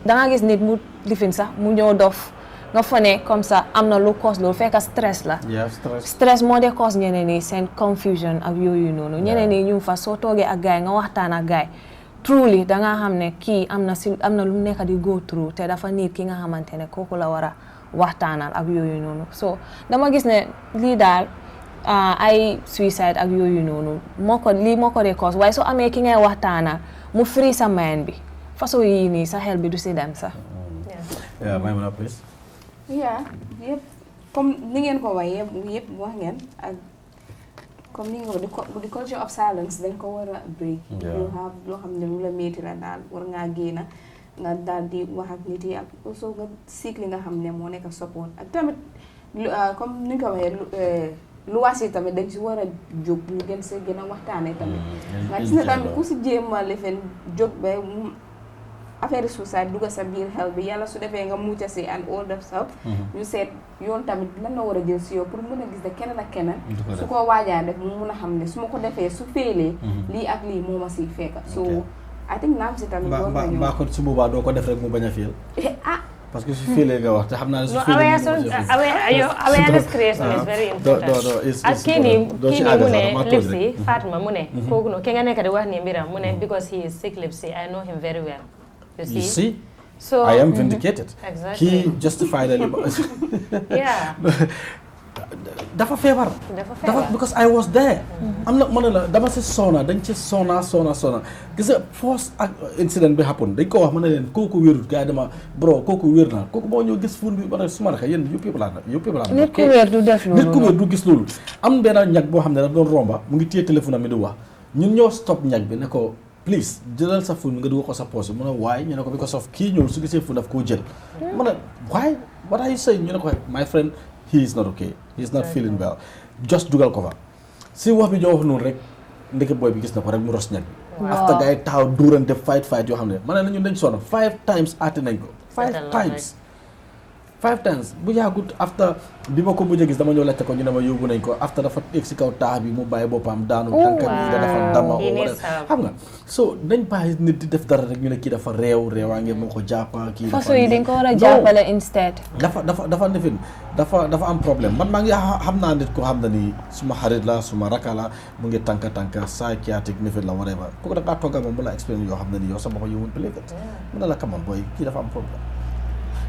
dangaa gis nit mu lifin sax mu ñëw dof nga fa ne comme ça am na lu cause loolu fekk stress la stress moo dee cause ñeneen ñi seen confusion ak yooyu noonu ñeneen ñi ñu fa soo toogee ak gaay nga waxtaan ak gaay truly dangaa xam ne kii am na lu nekk di go through te dafa nit ki nga xamante ne kooku la war a waxtaanal ak yooyu noonu so dama gis ne lii daal ay suicide ak yooyu noonu moo ko dee cause waaye soo amee ki ngay waxtaanal mu free sa mind bi façon yii nii sa xel bi du si dem sax Maimouna please yëpp comme ni ngeen ko waxee yëpp wax ngeen ak comme ni nga ko the culture of silence dañ ko war a break you have loo xam ne lu la métti la daal war ngaa génn nga daal di wax ak nit yi ak also nga seek li nga xam ne moo nekk support ak tamit comme ni nga ko waxee lu waasi tamit dañ si war a jóg ñu gën see gën a waxtaanee tamit nga gis ne tamit ku si jéem a lefen jóg ba affaire suicide dugga sa biir xel bi yàlla su defee nga mucca si and all that stuff ñu seet yoon tamit lan la war a jël si yow pour mën a gis ne keneen ak keneen su ko waajaa def mu mun a xam ne su ma ko defee su féelee lii ak lii moo ma siy fekka so I think naam si tamit war nañu mbaa ko su boobaa doo ko def rek mu bañ a féel parce que su féelee nga wax te xam naa ne su awareness creation is very important ak kii nii mu ne Lipsy Fatima mu ne kooku noonu ki nga nekk di wax ni mbiram mu ne because he is sick Lipsy I know him very well you see so I am vindicated exactly he justified it dafa feebar because I was there am na ma ne la dama si sona dañ ci sona gis nga first incident bi happen dañ ko wax ma ne leen kooku wérut gars yi dama bro kooku wér na kooku moo ñëw gis fun bi ma ne su ma ne yéen you people nit ku wér du def loolu nit ku wér du gis loolu am benn ñag boo xam ne daf doon romba mu ngi téye téléphone am mi di wax ñun ñoo stop ñag bi ne ko please jëlal sa phone nga dugal ko sa poche mu ne waaye ñu ne ko because of kii ñëw su gisee phone daf koo jël mu ne why what are you saying ñu ne ko my friend he is not okay he is not feeling well just dugal ko fa si wax bi ñoo wax noonu rek ndeke boy bi gis na ko rek mu ros ñag bi after gars yi taxaw duurante fight yoo xam ne ma ne la ñun dañ sonn 5 times aate nañ ko 5 times bu yàggut after bi ma ko mujj a gis dama ñëw laajte ko ñu ne ma yóbbu nañ ko after dafa egg si kaw taax bi mu bàyyi boppam daanu tànkam yi da dafa dama xam nga so nañ bàyyi nit di def dara rek ñu ne kii dafa réewaa ngeen moo ko jàppa kii façon yi dañ ko war a jàppale instead dafa defin dafa am problème man maa ngi xam naa nit ko xam na ni suma xarit la suma raka la mu ngi tànka psychiatric nifit la whatever kooku da ngaa togga moom mu la explain yoo xam ne ni yow sa bopp you won't believe it mu ne la come on boy kii dafa am problème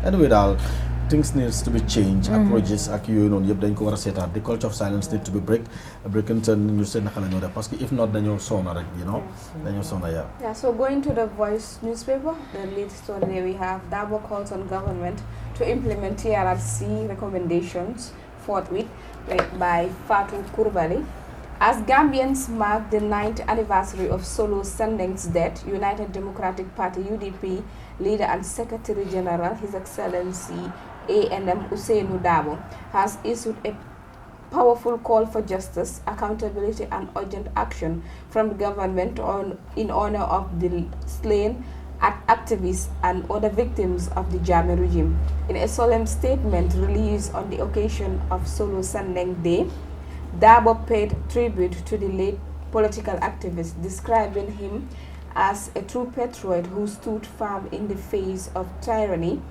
anyway daal things needs to be changed approaches ak yooyu noonu yëpp dañ ko war a seetaat the culture of silence need to be breaking ñu seet naka la ñoo def parce que if not dañoo soona rek dañoo soona yeah so going to the Voice newspaper the latest story there we have Darboe calls on government to implement TRRC recommendations forthwith by Fatou Coulibaly. As Gambians mark the 9th anniversary of Solo Sandeng's death, United Democratic Party UDP leader and Secretary General, His Excellency A.N.M. Ousainou Darboe, has issued a powerful call for justice, accountability and urgent action from the government in honor of the slain activists and other victims of the Jammeh regime. In a solemn statement released on the occasion of Solo Sandeng Day, Darboe paid tribute to the late political activist, describing him as a true patriot who stood firm in the face of tyranny.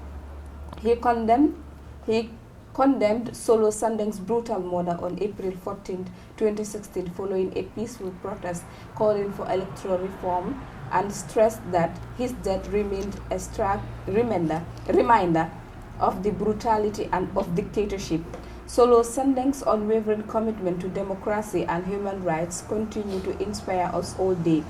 He condemned Solo Sandeng's brutal murder on April 14, 2016 following a peaceful protest calling for electoral reform, and stressed that his death remained a stark reminder of the brutality and of dictatorship. Solo Sandeng's unwavering commitment to democracy and human rights continue to inspire us all day.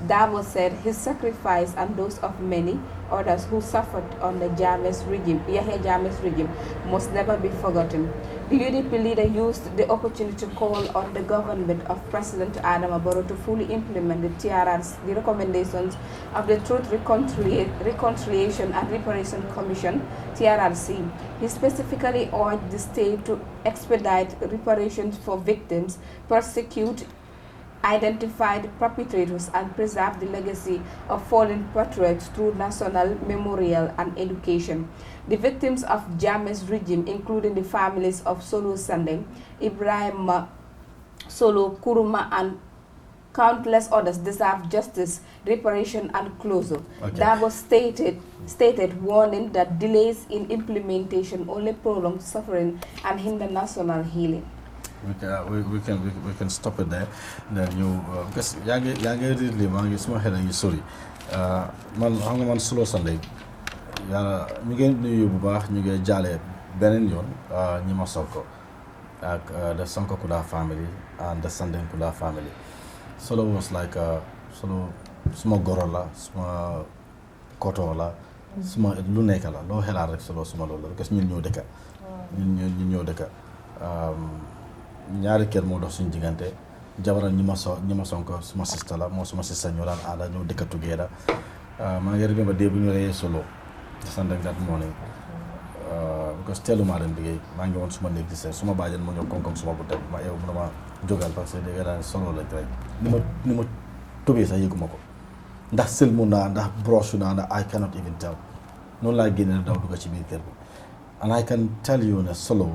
Dabo said his sacrifice and those of many others who suffered under Yahya Jammeh's regime must never be forgotten. The UDP leader used the opportunity to call on the government of President Adama Barrow to fully implement the recommendations of the Truth, Reconciliation and Reparation Commission, TRRC. He specifically urged the state to expedite reparations for victims, prosecute identified perpetrators, and preserve the legacy of fallen patriots through national memorial and education. The victims of Jammeh's regime, including the families of Solo Sandeng, Ibrahim Solo, Kuruma, and countless others, deserve justice, reparation, and closure. Dabo stated, warning that delays in implementation only prolong suffering and hinder national healing. We can stop it there. Then you because yaa ngi really maa ngi suma xel ngi sori man xam nga man Solo Sandeng yàlla ñu ngi nuyu bu baax ñu ngi jaale beneen yoon ñi ma Sonko ak the Sonko Kula family and the Sandeng Kula family. Solo was like Solo suma goro la suma koto la suma lu nekk la loo xelaat rek Solo suma loolu la parce que ñun ñoo dëkka ñaari kër moo dox suñu diggante jabaram ñi ma Sonko suma sista la moo suma sista ñoo daan aada ñoo dëkka together. maa ngi remember day bu ñu reyee Solo Sandeng that morning because teelu maa dem liggéey maa ngi woon suma néeg di seet suma bàjjen moo ñëw koŋ-koŋ suma bu teg ma yow mun a ma jógal parce que dégg naa Solo lañ rey ni ma tubee sax yëguma ko ndax sëlmu naa ndax broche naa ndax I cannot even tell noonu laa génne daw dugga ci biir kër bi and I can tell you ne Solo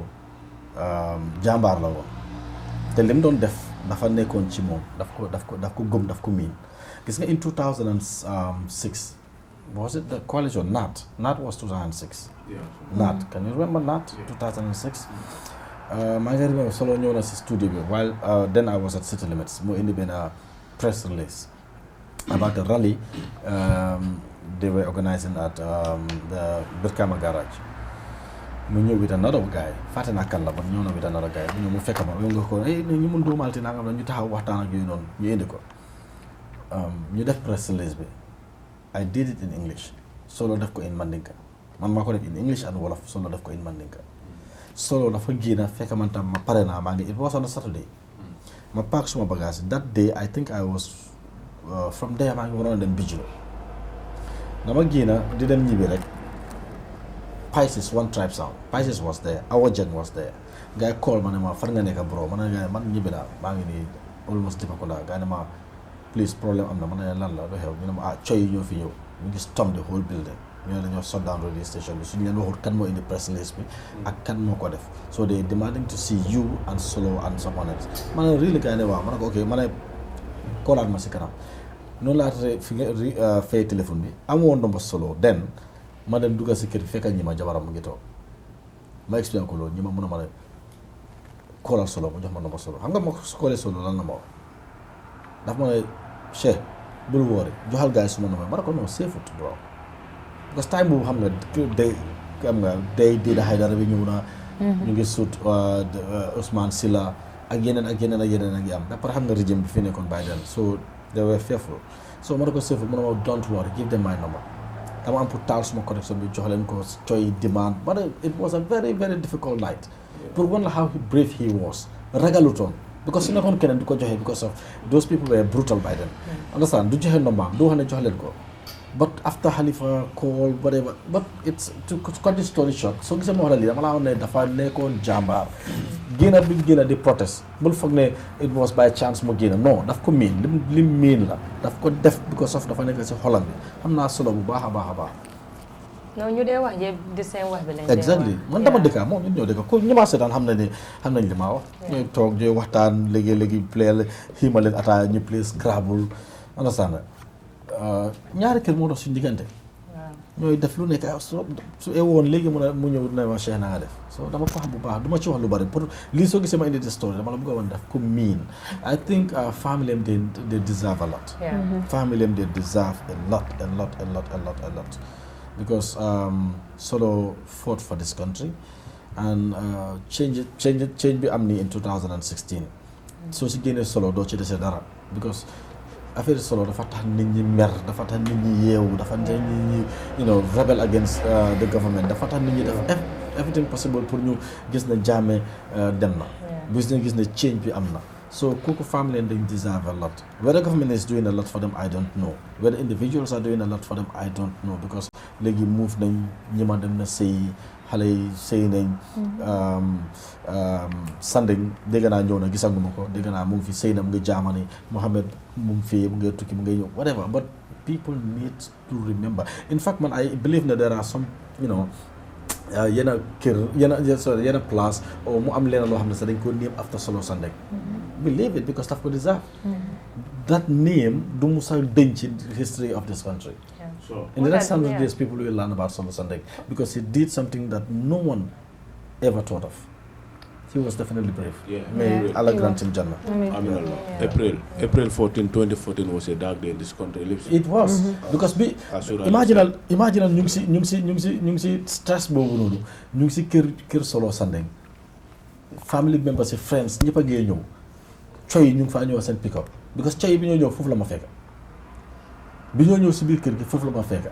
jàmbaar la woon te lim doon def dafa nekkoon ci moom daf ko gëm daf ko miin gis nga in 2006 was it the coalition NAT was 2006 NAT can you remember NAT 2006 maa ngi remember Solo ñëw na si studio bi while then I was at City Limits moo indi benn press release about the rally they were organizing at the Brikama garage mu ñëw with another guy fàtte naa kan la ba ñëw na with another guy mu ñëw mu fekk ma yow nga ko ñu mun doomalti naa nga ñu taxaw waxtaan ak yooyu noonu ñu indi ko ñu def press release bi I did it in English Solo def ko in Mandinka man maa ko def in English and Wolof Solo def ko in Mandinka Solo dafa génn fekk man tam ma pare naa maa ngi it was on a Saturday ma paak suma bagage that day I think I was from there maa ngi waroon a dem Bijilo dama génn di dem ñibbi rek Pisces one tribe sound Pisces was there Awa Jeng was there guy call ma ne ma far nga nekk bro ma ne guy man ñibbi naa maa ngi nii almost Dipakunda guy ne ma please problème am na ma ne lan la lu xew ñu ne ma coy yi ñoo fi ñëw ñu ngi storm the whole building ñu ne dañoo shut down radio station bi suñu leen waxul kan moo indi press release bi ak kan moo ko def so they demanding to see you and Solo and someone else ma ne really guy ne waaw ma ne ko ok ma ne koolaat ma si kanam noonu laa fi nga fay téléphone bi amoon ndomba Solo den ma dem dugga si kër fekk ñi ma jabaram mu ngi toog ma expliqué ko loolu ñi ma mën a ma ne koolal Solo mu jox ma ndomba Solo xam nga ma koolee Solo lan la ma wax daf ma ne Cheikh bul woori joxal gars yi suma ndomba ma ne ko non seefut bro parce que time boobu xam nga day di daxay dara bi ñëw na ñu ngi sut Ousmane Silla ak yeneen a ngi am ba pare xam nga régime bi fi nekkoon by then so they were fearful so ma ne ko seefut mu ne ma don't worry give them my number dama am pour taal suma connection bi jox leen ko coy demand but it was a very very difficult night pour wan la how brave he was ragalutoon because su nekkoon keneen du ko joxe because of those people were brutal by then understand du joxe nombaam du wax ne jox leen ko but after Halifa call whatever but it's to cut the story short soo gisee ma wax la lii dama laa wax ne dafa nekkoon jàmbaar génn di protest bul foog ne it was by chance mu génn non daf ko miin lim miin la daf ko def because of dafa nekk si xolam bi xam naa Solo bu baax a baax non ñu dee wax yëpp di seen wax bi lañ exactly man dama dëkka moom ñun ñoo dëkka ko ñi ma seetaan xam nañ li ma wax ñooy toog ñooy waxtaan léegi play xiima leen ataaya ñu play Scrabble understand ñaari kër moo dox suñu diggante ñooy def lu nekk su ewoon léegi mu ñëw ne ma Cheikh na nga def so dama ko xam bu baax du ma ci wax lu bari pour lii soo gisee ma indi this story dama la bëgg a wan def ku miin I think family am they deserve a lot family am they deserve a lot because Solo fought for this country and change bi am ni in 2016 soo si génnee Solo doo ci dese dara because affaire Solo dafa tax nit ñi mer dafa tax nit ñi yeewu dafa tax nit ñi rebel against the government dafa tax nit ñi def everything possible pour ñu gis na Jammeh dem na gis na change bi am na so kooku family and they deserve a lot whether government is doing a lot for them I don't know whether individuals are doing a lot for them I don't know because léegi move nañ ñi ma dem na sëy xale yi sëy nañ Sanding dégg naa ñëw na gisaguma ko dégg naa mu ngi fi sëy na mu ngi Germany Mohamed mu ngi fii mu ngi tukki mu ngi ñëw whatever but people need to remember in fact man I believe that there are some yenn kër yenn place or mu am leen loo xam ne sax dañ ko name after Solo Sanding believe it because daf ko deserve that name du musa denc ci history of this country So in the next 100 years people will learn about Solo Sanding because he did something that no one ever thought of. He was definitely brave. May Allah grant him Jannah. April 14, 2014 was a dark day in this country. It was because imagine ñu ngi si stress boobu noonu ñu ngi si kër Solo Sanding family members si friends ñëpp a ngee ñëw coy ñu ngi faa ñëw seen pick up because coy bi ñoo ñëw foofu la ma fekk bi ñoo ñëw si biir kër gi foofu la ma fekk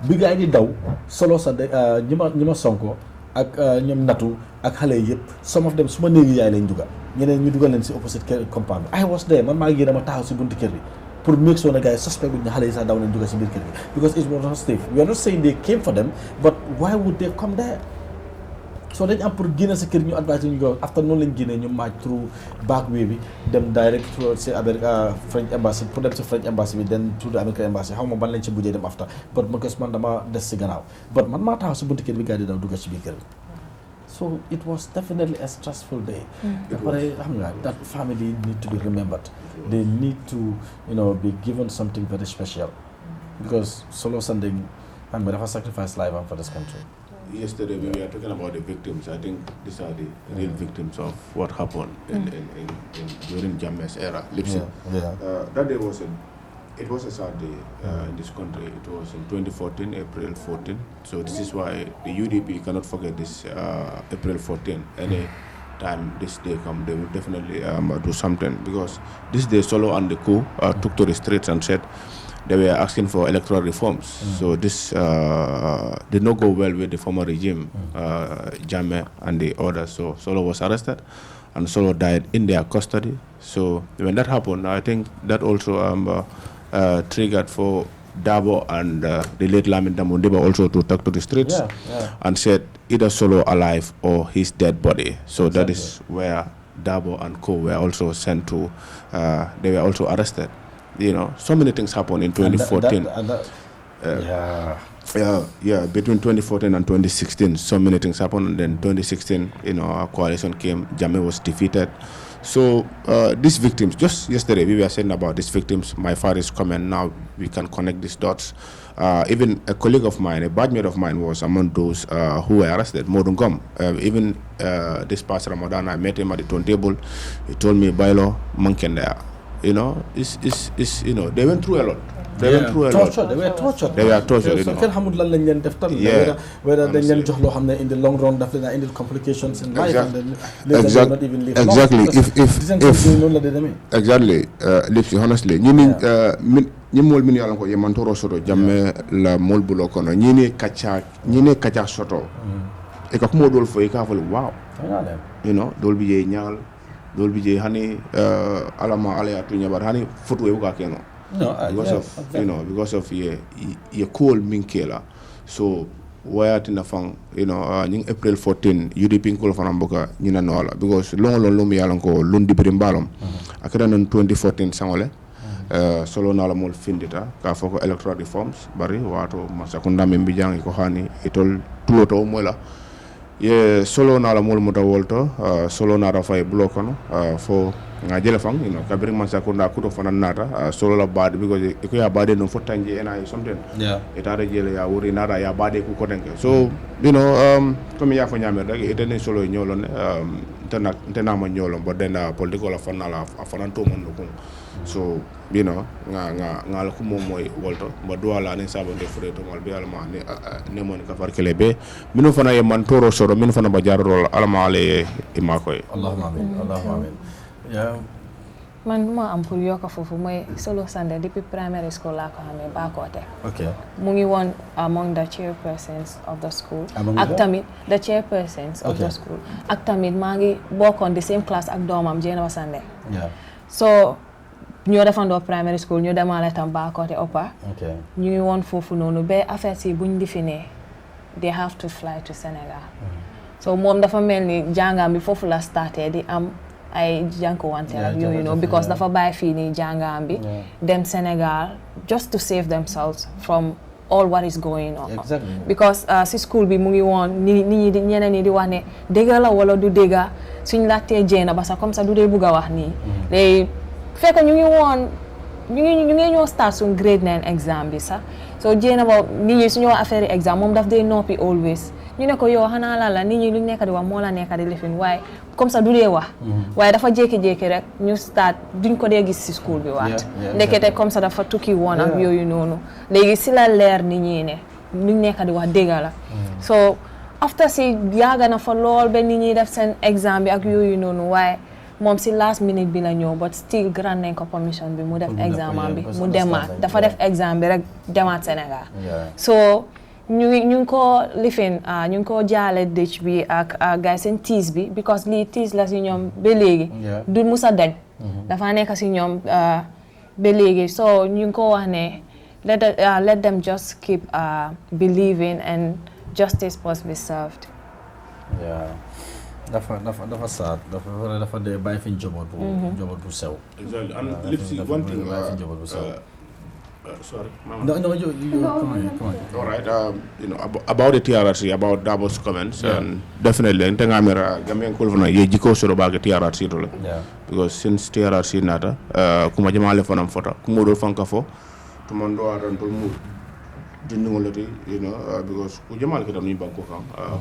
bi gaa yi di daw Solo Sanding ñi ma Sonko ak ñoom Natu ak xale yëpp some of them su ma néegi yaay lañ dugal ñeneen ñu dugal leen si opposite kër compound bi I was there man maa ngi ma taxaw si bunti kër bi pour make sure na gars yi suspect buñ ne xale yi sax daw nañ dugal si biir kër gi because it was not safe we are not saying they came for them but why would they come there so dañ am pour génne sa kër ñu advice ñu go after noonu lañ génnee ñu match through back way bi dem direct si French embassy pour dem si French embassy bi then through the American embassy xaw ma ban lañ ci bujjee dem after but man dama des si gannaaw but man maa taxaw si bunti kër bi gars yi daw dugal si biir kër bi so it was definitely a stressful day. That family need to be remembered. They need to, be given something very special, because Solo Sanding, have sacrificed life for this country. Yesterday we were talking about the victims. I think these are the real victims of what happened during Jammeh's era. That day it was a sad day in this country. It was in 2014, April 14. So this is why the UDP cannot forget this April 14. Any time this day come, they will definitely do something, because this day Solo and the coup took to the streets and said they were asking for electoral reforms. So this did not go well with the former regime, Jammeh and the others. So Solo was arrested and Solo died in their custody. So when that happened, I think that also triggered for Dabo and the late Lamin Damundiba also to talk to the streets and said either Solo alive or his dead body. So that is where Dabo and co were also sent to, they were also arrested. So many things happened in 2014. Between 2014 and 2016, so many things happened. And then 2016, our coalition came, Jammeh was defeated. So these victims, just yesterday we were saying about these victims, my father's comment, now we can connect these dots. Even a colleague of mine, a batchmate of mine was among those who were arrested, Modun Gom. Even this past Ramadan, I met him at the turntable. He told me, Bailo, Mankenda. They went through a lot. They were tortured. Whether they in the long run, in the complications in life, and then not even live exactly. If honestly, ñi mol min yalan ko yemantoro soto jamme la mol bulo kono ñi ne kacha soto e ka ko dol fo e ka fo wow dol bi je ñaal dol bi je hani alama ala ya tunya bar hani foto e ka keno because of ye cool minkela so wayati na fang ñing April 14 UDP ko fana mboka ñina nola because long lum yalan ko lundi brimbalom akada non 2014 sangole Solo na la mol findita ka foko electoral reforms bari wato masakunda membi jangi ko hani itol tuloto mola Solo na la mol muta wolto Solo na ra fay blokono fo nga jele fang kabiri man sakunda kuto fana nata solo la bad because ko ya bade no fotanje ena something eta de jele ya wuri nata ya bade ku ko denke so comme ya fo nyame rek ete solo nyolon tena ma nyolon bo dena political la fana la fana to mon ko so nga la ko moy wolto bo do ala ni sabande fure to mal bi alma ne mon ka far kele be minu fana e man toro soro minu fana ba jarrol alma ale imakoy allahumma amin yeah. Man ma am pour yokka fofu moy Solo Sandeh depuis primary school la ko xamé ba côté. Okay. Mu ngi won among the chairpersons of the school. Ak tamit the chairpersons of the school. Ak tamit ma ngi bokon the same class ak domam Jeynaba Sandeh. Yeah. So ñoo defandoo primary school ñu demale tam ba côté Upper. Okay. Ñu ngi won fofu nonu be affaire ci buñ definé they have to fly to Senegal. So mom dafa melni jangam bi fofu la starté di am ay janko wante because dafa bay fi ni jangam bi dem Senegal just to save themselves from all what is going on. Exactly. Because si school bi mu ngi won ni ñeneen ni di wax ne dégga la wala du dégga suñ laté Jeynaba sa comme ça du dé bëgga wax ni lay fekk ñu ngi won ñu ngi ñoo start sun grade 9 exam bi sax so Jeynaba nit ñi suñu affaire exam mom daf dé noppi always ñu ne ko yow xana la nit ñi lu nekk di wax mo la nekk di lifin waaye comme ça du dee wax waaye dafa jékki-jékki rek ñu start duñ ko dee gis ci school bi waat ndekete comme ça dafa tukki woon ak yooyu noonu léegi si la leer nit ñi ne luñ nekk di wax dégg la so after si yàgg na fa lool ba nit ñi def seen exam bi ak yooyu noonu waaye moom si last minute bi la ñëw but still grant nañ ko permission bi mu def examen bi mu demaat dafa def exam bi rek demaat Sénégal so ñu ngi ko lifin ñu ngi ko jaale dëj bi ak gars seen tiis bi because lii tiis la si ñoom ba léegi du musa dañ dafa nekk si ñoom ba léegi so ñu ngi ko wax ne let them just keep believing and justice must be served. dafa sad dafa de bàyyi fi njaboot bu sew. Exactly. And let's see one thing. Sorry. No, come on. All right. About the TRRC, about Dabo's comments, and definitely, I think I'm Gambian Kulvana. Ye jiko soro baga TRRC role. Because since TRRC nata, kuma jamale fanam fota, kumuro fankafo, tumondo aran tulmu, jinungolati, because kujamal kita ni Bangkok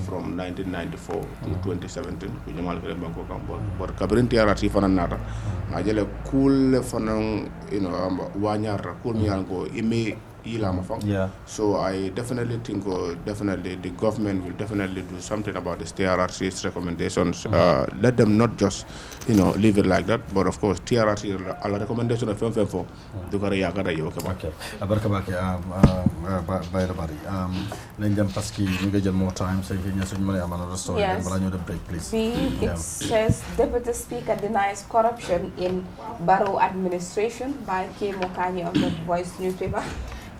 from 1994 to 2017, kujamal kita Bangkok but kabirin TRRC fanan nata. Ajele cool fanang wanyar cool miyango ime ilama fang. So I definitely think definitely the government will definitely do something about this TRRC's recommendations. Let them not just leave it like that, but of course TRRC ala recommendation of FMFO dugare yakada yo okay abarka bake bayra bari nañ dem parce que ñu ngi jël more time so ñu suñu mëne amana restore bala ñu dem break please. It says Deputy Speaker denies corruption in Barrow administration by K. Mokani of the Voice newspaper.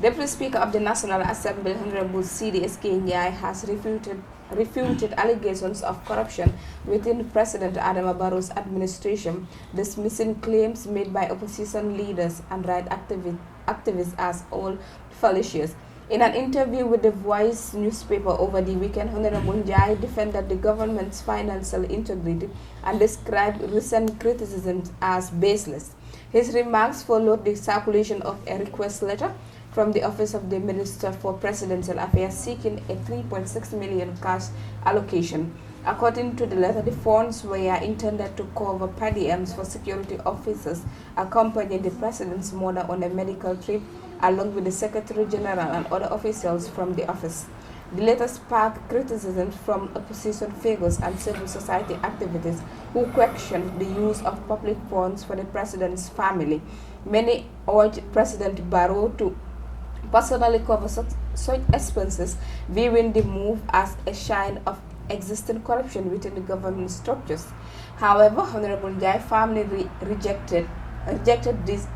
Deputy Speaker of the National Assembly, Honorable CDSK Njai, has refuted allegations of corruption within President Adama Barrow's administration, dismissing claims made by opposition leaders and right activists as all fallacious. In an interview with the Voice newspaper over the weekend, Honorable Njai defended the government's financial integrity and described recent criticisms as baseless. His remarks followed the circulation of a request letter from the Office of the Minister for Presidential Affairs seeking a 3.6 million cash allocation. According to the letter, the funds were intended to cover per diems for security officers accompanying the President's mother on a medical trip, along with the Secretary General and other officials from the office. The letter sparked criticism from opposition figures and civil society activists who questioned the use of public funds for the President's family. Many urged President Barrow to personally cover such expenses, viewing the move as a sign of existing corruption within the government structures. However, Honorable Njai firmly rejected these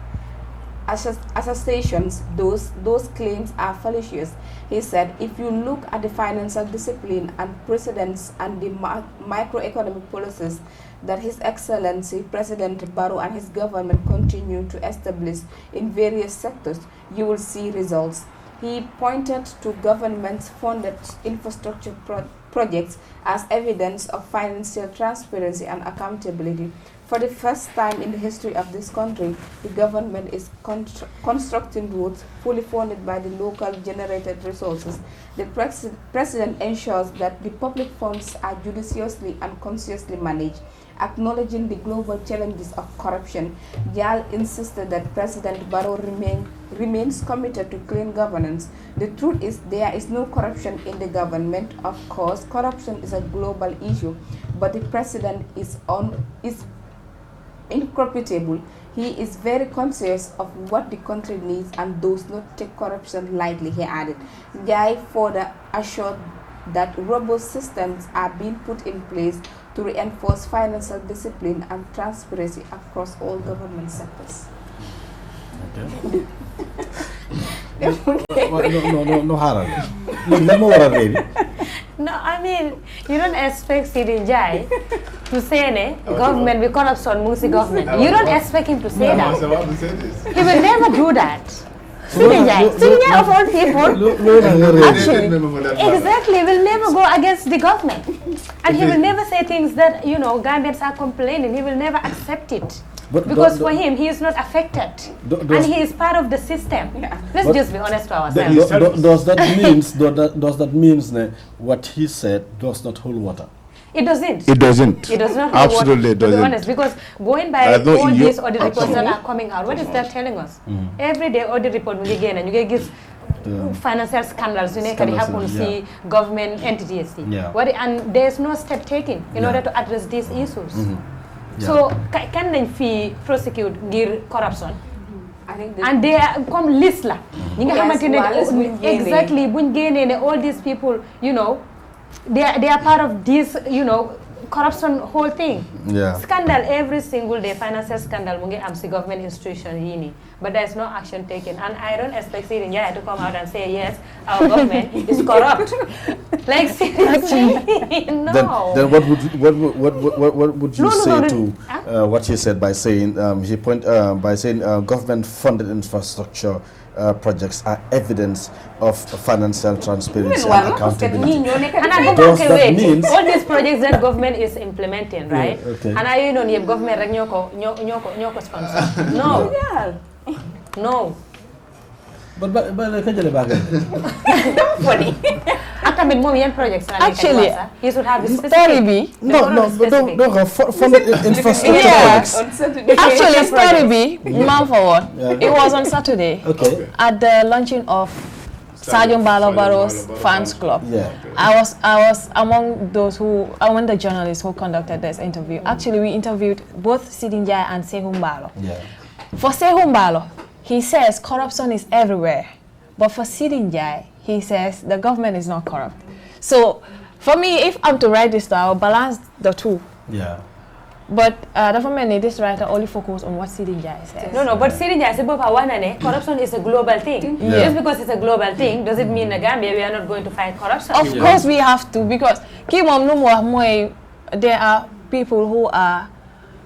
assertions. Those claims are fallacious. He said, if you look at the financial discipline and precedents and the microeconomic policies that His Excellency President Barrow and his government continue to establish in various sectors, you will see results. He pointed to government-funded infrastructure projects as evidence of financial transparency and accountability. For the first time in the history of this country, the government is constructing roads fully funded by the local generated resources. The president ensures that the public funds are judiciously and consciously managed. Acknowledging the global challenges of corruption, Jal insisted that President Barrow remains committed to clean governance. The truth is there is no corruption in the government. Of course, corruption is a global issue, but the president is incorruptible. He is very conscious of what the country needs and does not take corruption lightly, he added. Jai further assured that robust systems are being put in place to reinforce financial discipline and transparency across all government sectors. Okay. No, Harald. No more, baby. No, I mean, you don't expect Sidin Jai to say, ne, government, we corruption, Musi government. You don't expect him to say that. I was about to say this. He will never do that. Sidin Jai of all people, actually, exactly, will never go against the government. And he will never say things that, you know, Gambians are complaining. He will never accept it. Because for him, he is not affected. And he is part of the system. Yeah. Let's just be honest to ourselves. Does that mean what he said does not hold water? It doesn't. It doesn't. It does not. Absolutely to be honest, because going by all these audit reports that are coming out, what is that telling us? Every day audit report will again and you get financial scandals you know can happen see government entities. Yeah. And there's no step taken in order to address these issues. So can they fee prosecute corruption? I think and they come list la. Exactly, all these people, you know, they are part of this, you know, corruption whole thing. Yeah. Scandal every single day, financial scandal mungi am si government institution yini. But there is no action taken. And I don't expect Sidin Jai to come out and say, yes, our government is corrupt. Like seriously, no. Then what would you say to what he said by saying government funded infrastructure projects are evidence of financial transparency and accountability. Does that mean all these projects that government is implementing, right? Yeah, okay. And I know the government rek ñoko sponsor. No. No. But ka jëlé bagal. Funny. After mom yan projects actually he should have the story B. No, don't funded infrastructure projects. Actually, story B, man for one. It was on Saturday. Okay. At the launching of Sergeant Barrow's fans club. Yeah. I was among the journalists who conducted this interview. Actually, we interviewed both Sidin Jai and Sehun Barrow. Yeah. For Sehun Barrow, he says corruption is everywhere. But for Sidin Jai, he says the government is not corrupt. So, for me, if I'm to write this down, I'll balance the two. Yeah. But the government, this writer only focus on what Sidin Jai says. No, but Sidin Jai said corruption is a global thing. Yeah. Just because it's a global thing, does it mean in Gambia we are not going to fight corruption? Of course we have to, because there are people who are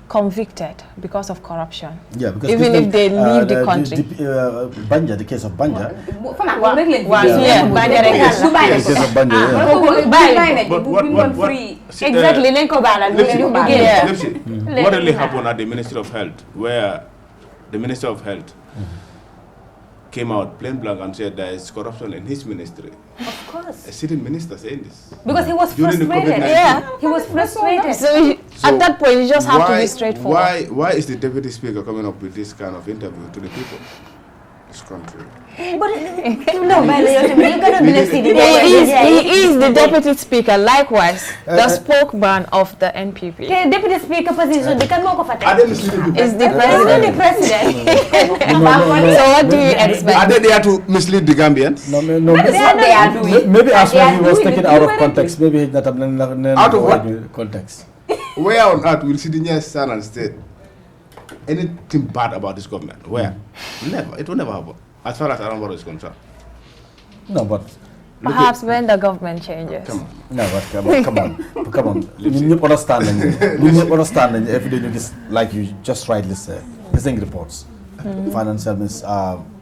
convicted because of corruption. Yeah, because even if they leave the country. Banja, the case of Banja. Exactly. What really happened at the Ministry of Health, where the Minister of Health came out plain blank and said there is corruption in his ministry. Of course. A sitting minister saying this. Because he was frustrated. Yeah, he was frustrated. So at that point, you just have to be straightforward. Why is the Deputy Speaker coming up with this kind of interview to the people? This country. But no, you gotta bless it. He is the Deputy Speaker, likewise, the spokesman of the NPP. The Deputy Speaker position, they can walk off at is the president. The president. So what do you expect? Are they there to mislead the Gambians? No. They are doing. Maybe as well he was taken out of context. Maybe that out of what? Context. Where on earth will Sidin stand and say anything bad about this government? Where? Never. It will never happen. As far as Aaron Barrow is concerned. No, but perhaps when the government changes. Come on. No, but come on. You understand every day you just like you just rightly said. Listening reports, financial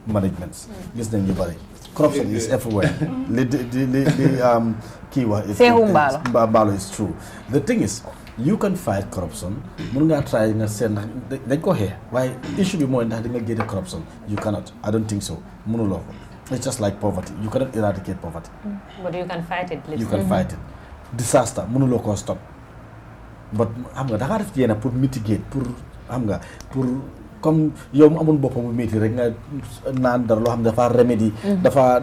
management, listening everybody. Corruption is everywhere. The keyword is Barrow is true. The thing is, you can fight corruption mun ngaa try nga seet ndax dañ ko xeex waaye issue bi mooy ndax di nga génne corruption you cannot I don't think so mënuloo ko it's just like poverty you cannot eradicate poverty but you can fight it you can fight it disaster mënuloo koo stop but xam nga da ngaa def yéena pour mitigate pour xam nga pour comme yow mu amoon boppam bu métti rek nga naan dara loo xam ne dafa remedy dafa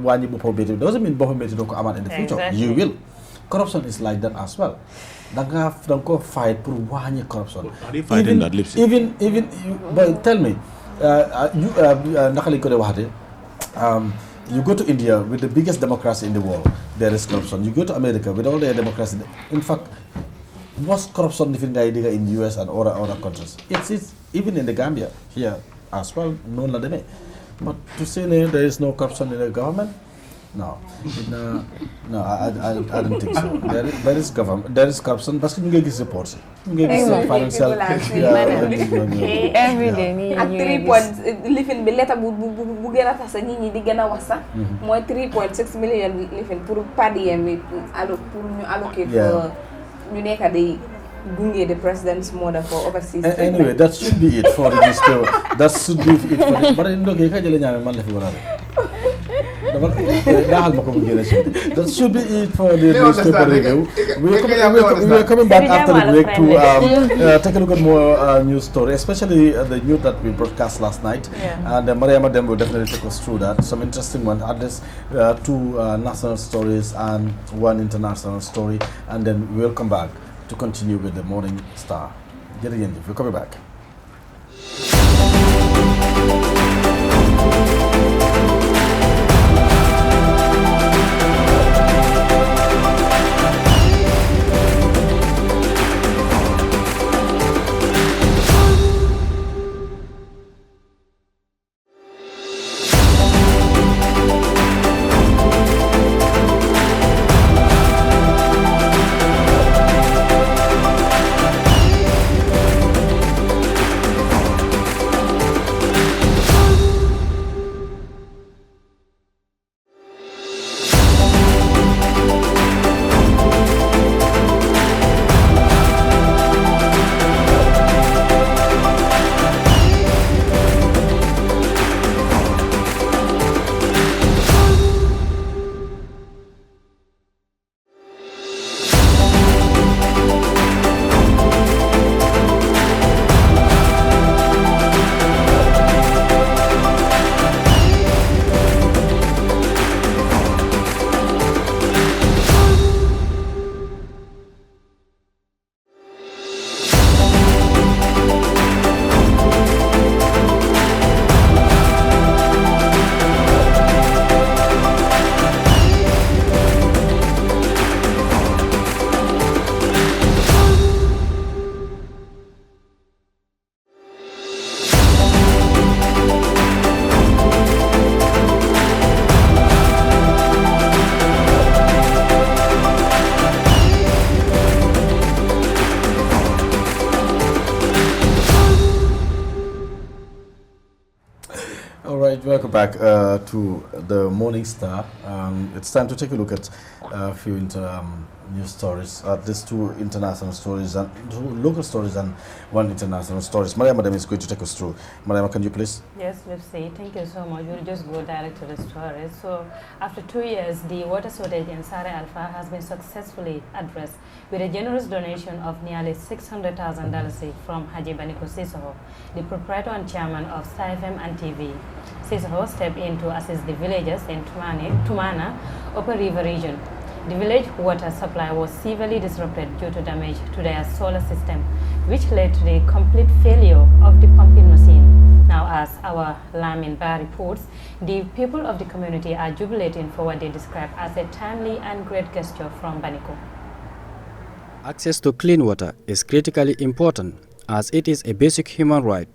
wàññi boppam métti doesn't mean boppam métti doo ko amaat in the future you will corruption is like that as well da nga ko fight pour wàññi corruption even but tell me naka lañ ko dee waxate you go to India with the biggest democracy in the world there is corruption you go to America with all their democracy in fact most corruption if in the US and other countries. It's even in the Gambia here as well. No, but to say there is no corruption in the government, no, I don't think so. There is government, there is corruption. But you get reports. You get financial. Every day. At 3 points, living letter bu gëna tax nit ñi di gëna wax sax moy 3.6 million living pour padiem pour ñu allocate for ñu nekk di gunge the president's mother for overseas. Anyway, that should be it for the newspaper. That should be it for the. But in okay, kaje la ñaan man la fi wara. That should be it for the newspaper review. We are coming back after the break to take a look at more news story, especially the news that we broadcast last night. And Mariama Dem will definitely take us through that. Some interesting ones. At least 2 national stories and 1 international story, and then we'll come back to continue with the Morning Star. We're coming back. Welcome back to the Morning Star. It's time to take a look at a few news stories. There's 2 international stories and 2 local stories and 1 international stories. Mariama Dem is going to take us through. Mariama, can you please? Yes, Lipsy, thank you so much. We'll just go direct to the story. So, after 2 years, the water shortage in Sare Alpha has been successfully addressed with a generous donation of nearly $600,000 from Haji Baniko Sisoho, the proprietor and chairman of Star FM and TV. Sisoho stepped in to assist the villagers in Tumana, Upper River region. The village water supply was severely disrupted due to damage to their solar system, which led to the complete failure of the pumping machine. Now, as our Lamin Bar reports, the people of the community are jubilating for what they describe as a timely and great gesture from Baniko. Access to clean water is critically important as it is a basic human right.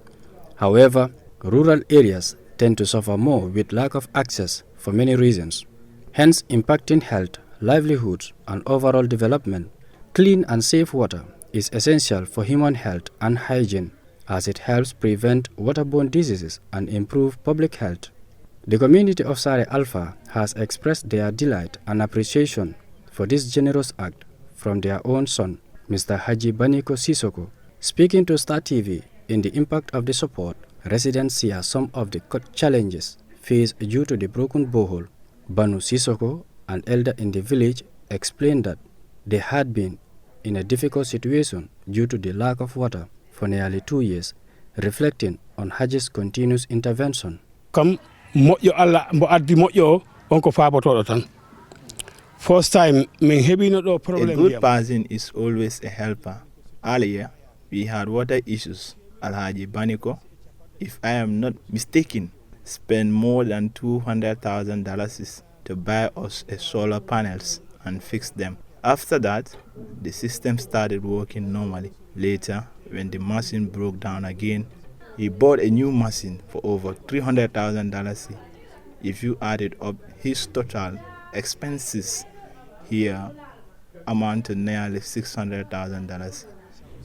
However, rural areas tend to suffer more with lack of access for many reasons, hence impacting health, livelihoods, and overall development. Clean and safe water is essential for human health and hygiene as it helps prevent waterborne diseases and improve public health. The community of Sare Alpha has expressed their delight and appreciation for this generous act from their own son, Mr. Haji Baniko Sisoko. Speaking to Star TV in the impact of the support, residents share some of the challenges faced due to the broken borehole. Banu Sisoko, an elder in the village, explained that they had been in a difficult situation due to the lack of water for nearly 2 years, reflecting on Haji's continuous intervention. First time, a good person is always a helper. Earlier, we had water issues. Alhaji Baniko, if I am not mistaken, spent more than $200,000 to buy us solar panels and fix them. After that, the system started working normally. Later, when the machine broke down again, he bought a new machine for over $300,000. If you added up his total expenses here amount to nearly $600,000.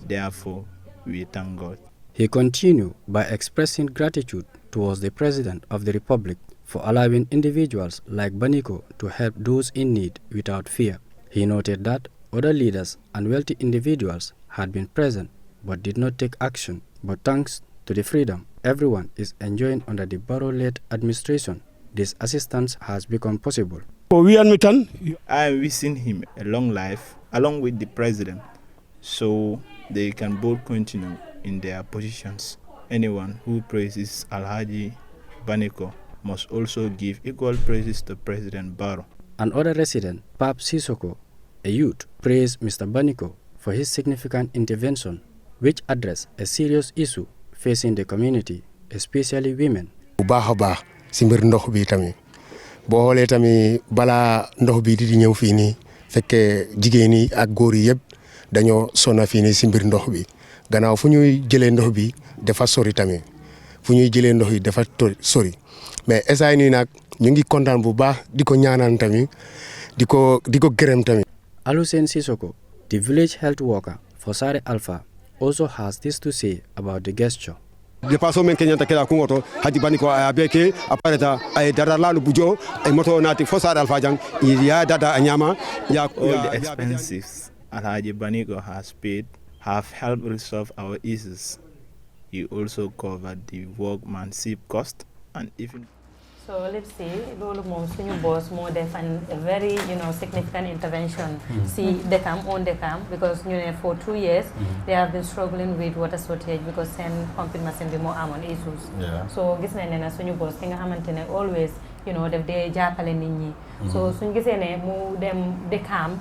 Therefore, we thank God. He continued by expressing gratitude towards the President of the Republic for allowing individuals like Baniko to help those in need without fear. He noted that other leaders and wealthy individuals had been present but did not take action. But thanks to the freedom everyone is enjoying under the Barrow-led administration, this assistance has become possible. I am wishing him a long life along with the President so they can both continue in their positions. Anyone who praises Alhaji Baniko must also give equal praises to President Barrow. Another resident, Pap Sisoko, a youth, praised Mr. Baniko for his significant intervention, which addressed a serious issue facing the community, especially women. boo xoolee tamit balaa ndox bi di ñëw fii nii fekkee jigéen yi ak góor yi yëpp dañoo sonna fii nii si mbir ndox bi gannaaw fu ñuy jëlee ndox bi dafa sori tamit fu ñuy jëlee ndox yi dafa sori mais essay nii nag ñu ngi kontaan bu baax di ko ñaanal tamit di ko gërëm tamit. Alusen Sisoko, the village health worker for Sare Alpha, also has this to say about the gesture. The person men Kenya takela kungoto Haji Baniko ayabeke apareta ay darala lu bujo ay moto nati fosar alfajang ya dada anyama ya all the expenses Alhaji Baniko has paid have helped resolve our issues. He also covered the workmanship cost and even. So let's see, lolu mom suñu boss mo def a very significant intervention. See Dekam on Dekam because for 2 years they have been struggling with water shortage because seen pumping machine bi mo amon issues. So gis nañ ne suñu boss ki nga xamantene always def dee jàppale nit ñi. So suñu gisee ne mu dem Dekam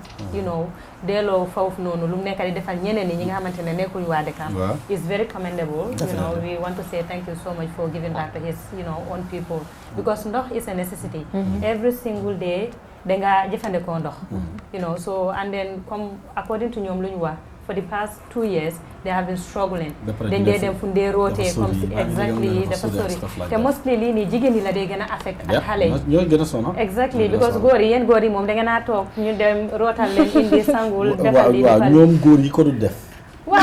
delloo foofu noonu lu mu nekk di defal ñeneen ñi nga xamante ne nekkuñu waa Dekam is very commendable. We want to say thank you so much for giving back to his own people because ndox is a necessity. Every single day danga jëfandikoo ndox. So and then come according to ñoom lu ñu wax for the past 2 years they have been struggling. Dañ dee dem fu ndee rootee comme exactly dafa sori te mostly lii nii jigéen ñi la dee gën a affect ak xale yi ñooy gën a sonn exactly because góor yi yéen góor yi moom da ngeen a toog ñu dem rootal leen indi sangul defal lii waaw ñoom góor yi ko du def waaw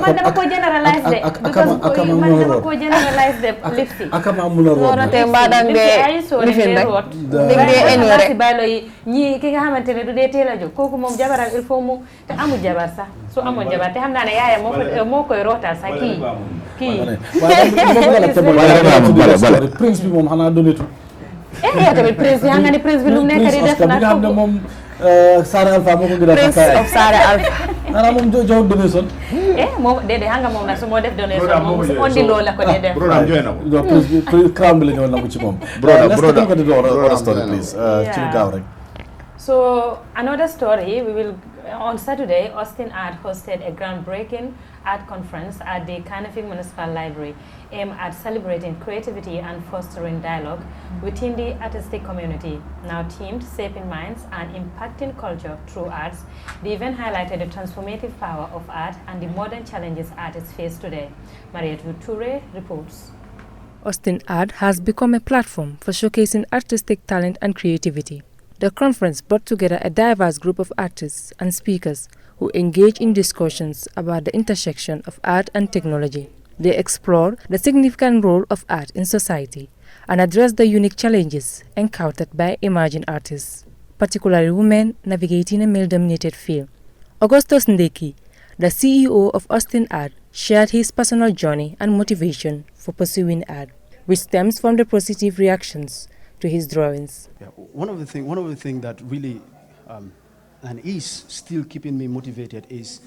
man dama ko generalize de because man dama ko generalize de lifti akama mun a root te mbaadam de lifin rek dégg nga enu rek si baylo yi ñi ki nga xamante ne du dee teel a jóg kooku moom jabaram il faut mu te amul jabar sax su amoon jabar te xam naa ne yaayam moo koy rootal sax kii prince bi moom xanaa donetu yow tamit prince bi xam nga ni prince bi lu mu nekk di def na xam ne moom Sare Alpha moo ko gën a Prince of Sare Alpha xanaa moom jox donation moom déedéet xam nga moom nag su moo def donation moom su ondi loo la ko dee def crown bi la ñëwoon nangu ci moom let's take a look at the other story please ci lu gaaw rek. So another story, on Saturday, Austin Art hosted a groundbreaking art conference at the Kanifing Municipal Library aimed at celebrating creativity and fostering dialogue within the artistic community. Now themed Shaping Minds and Impacting Culture Through Arts, the event highlighted the transformative power of art and the modern challenges artists face today. Mariette Toure reports. Austin Art has become a platform for showcasing artistic talent and creativity. The conference brought together a diverse group of artists and speakers who engage in discussions about the intersection of art and technology. They explore the significant role of art in society and address the unique challenges encountered by emerging artists. particularly women navigating a male-dominated field. Augustus Ndeki, the CEO of Austin Art, shared his personal journey and motivation for pursuing art, which stems from the positive reactions to his drawings. Yeah, one of the things that really and is still keeping me motivated is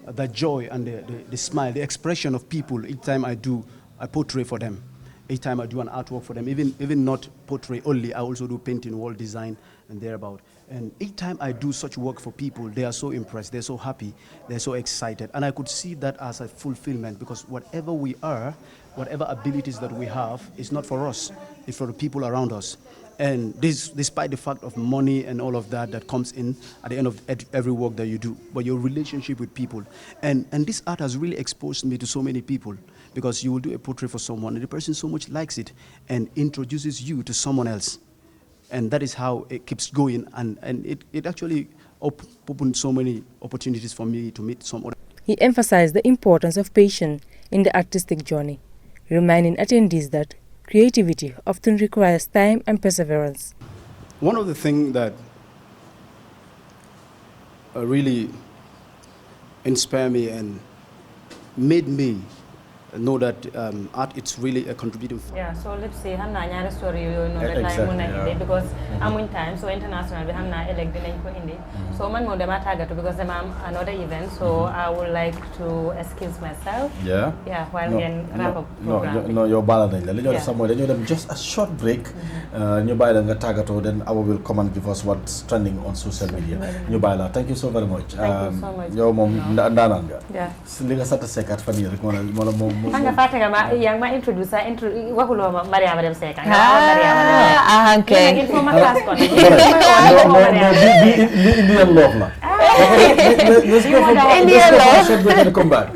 the joy and the smile, the expression of people each time I do a portrait for them, each time I do an artwork for them, even not portrait only, I also do painting, wall design, and thereabout. And each time I do such work for people, they are so impressed, they're so happy, they're so excited. And I could see that as a fulfillment, because whatever we are, whatever abilities that we have, is not for us, it's for the people around us. And this, despite the fact of money and all of that comes in at the end of every work that you do, but your relationship with people. And this art has really exposed me to so many people, because you will do a portrait for someone and the person so much likes it and introduces you to someone else. And that is how it keeps going, and it actually opened so many opportunities for me to meet some other. He emphasized the importance of patience in the artistic journey, reminding attendees that creativity often requires time and perseverance. One of the things that really inspired me and made me know that art it's really a contributing factor. Yeah, so let's say I'm not a story you know that because I'm in time, so international we have not elected in so man more because I'm another event, so I would like to excuse myself. Yeah. Yeah, while we wrap up program. No, you're balancing. Somewhere then you them just a short break. New Baila Tagato, then I will come and give us what's trending on social media. New Baila, thank you so very much. Thank you so much. Your mom Dananga. Yeah. Liga sata sekat fani rek mom Hanga fatega ma yang ma introduce wakulo ma Mariama dem seka. Okay. Info ma class ko. Indian love na. Let's go for Indian love. Short break and come back.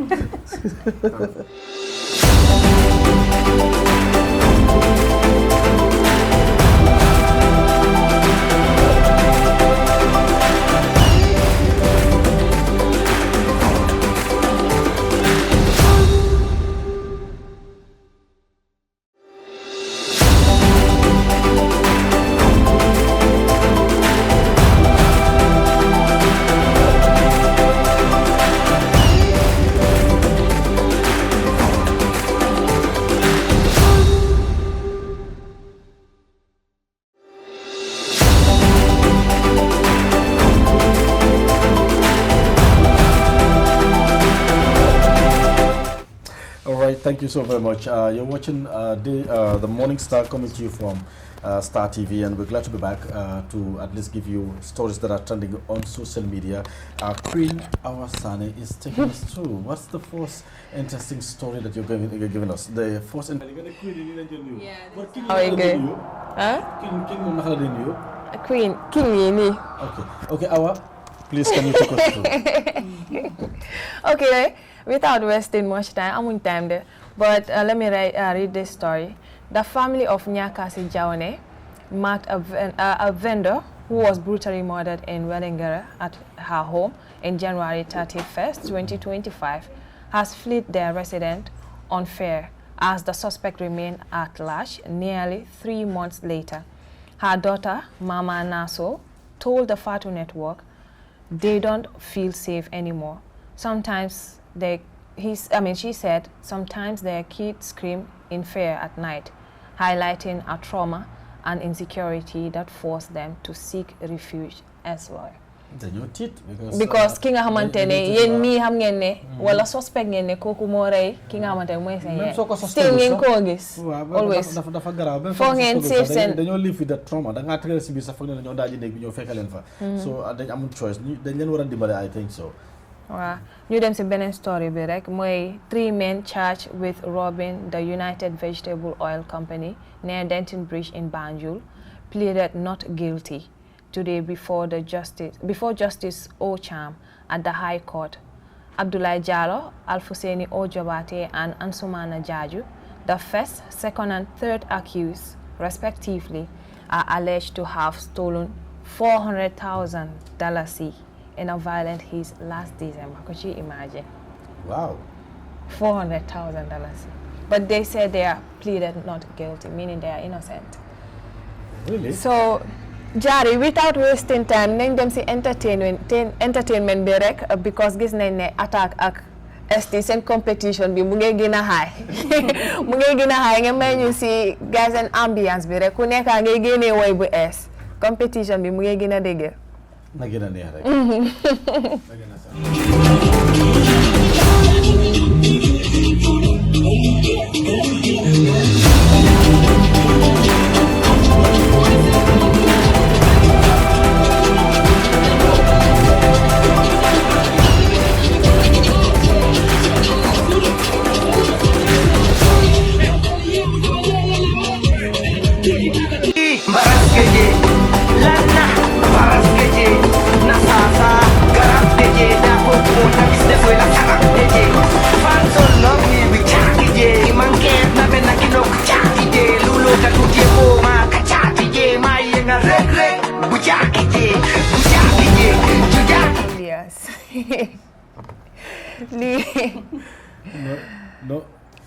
Thank you so very much. You're watching the Morning Star coming to you from Star TV, and we're glad to be back to at least give you stories that are trending on social media. Queen Awasani is taking us through. What's the first interesting story that you're giving us? The first. Queen King. Okay, Awa, please can you take us through? Okay. Without wasting much time, I'm on time there. But let me read this story. The family of Nyakasi Jawane marked a vendor who was brutally murdered in Welingara at her home in January 31st, 2025, has fled their residence on fair as the suspect remained at large nearly 3 months later. Her daughter, Mama Naso, told the Fatu Network they don't feel safe anymore. Sometimes she said sometimes their kids scream in fear at night, highlighting a trauma and insecurity that forced them to seek refuge elsewhere. Because ki nga xamantene yeen mi xam ngeen ne wala suspect ngeen ne koku mo ray ki nga xamantene moy sen yeen still ngeen ko gis always dafa garaaw ben fo ngeen safe sen dañoo live with that trauma da nga téré ci bi sa fogné dañoo daaji nek bi ñoo fekkalen fa so dañ amul choice dañ leen wara dimbalé I think so. Wow. Ñu dem ci benen story bi rek moy 3 men charged with robbing the United Vegetable Oil Company near Denton Bridge in Banjul pleaded not guilty today before Justice Ocham at the High Court. Abdoulaye Jallow, Alfuseni Ojobate and Ansumana Jaju, the first, second and third accused, respectively, are alleged to have stolen $400,000 in a violent heat last December. Could you imagine? Wow. $400,000. But they said they are pleaded not guilty, meaning they are innocent. Really? So Jari, without wasting time, nañ dem si entertainment bi rek because gis nañ ne attack ak ST seen competition bi mu ngi gën a high mu ngi gën a high nga may ñu si guys and ambiance bi rek ku nekk ngay génnee woy bu es competition bi mu ngi gën a dëgër. na gën a neex rek.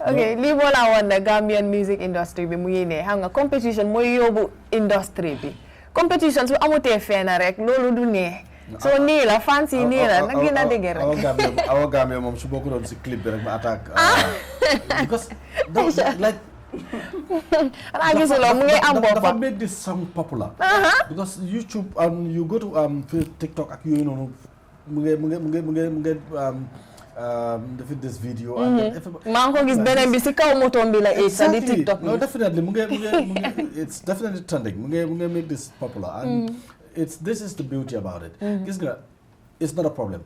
Okay, lii moo laa woon ne Gambian music industry bi mu ngi ne xam nga competition mooy yóbbu industry bi competition su amutee fenn rek loolu du neex so nii la fans yi nii la na gën a dégg rek awa Gambia moom su bokku doon si clip bi rek ma attaque because like xanaa gisuloo mu ngi am boppam dafa make this song popular because YouTube you go to TikTok ak yooyu noonu mu ngi defit this video maa ngi ko gis beneen bi si kaw motom bi la sa di TikTok no definitely mu ngi it's definitely trending mu ngi make this popular and this is the beauty about it gis nga it's not a problem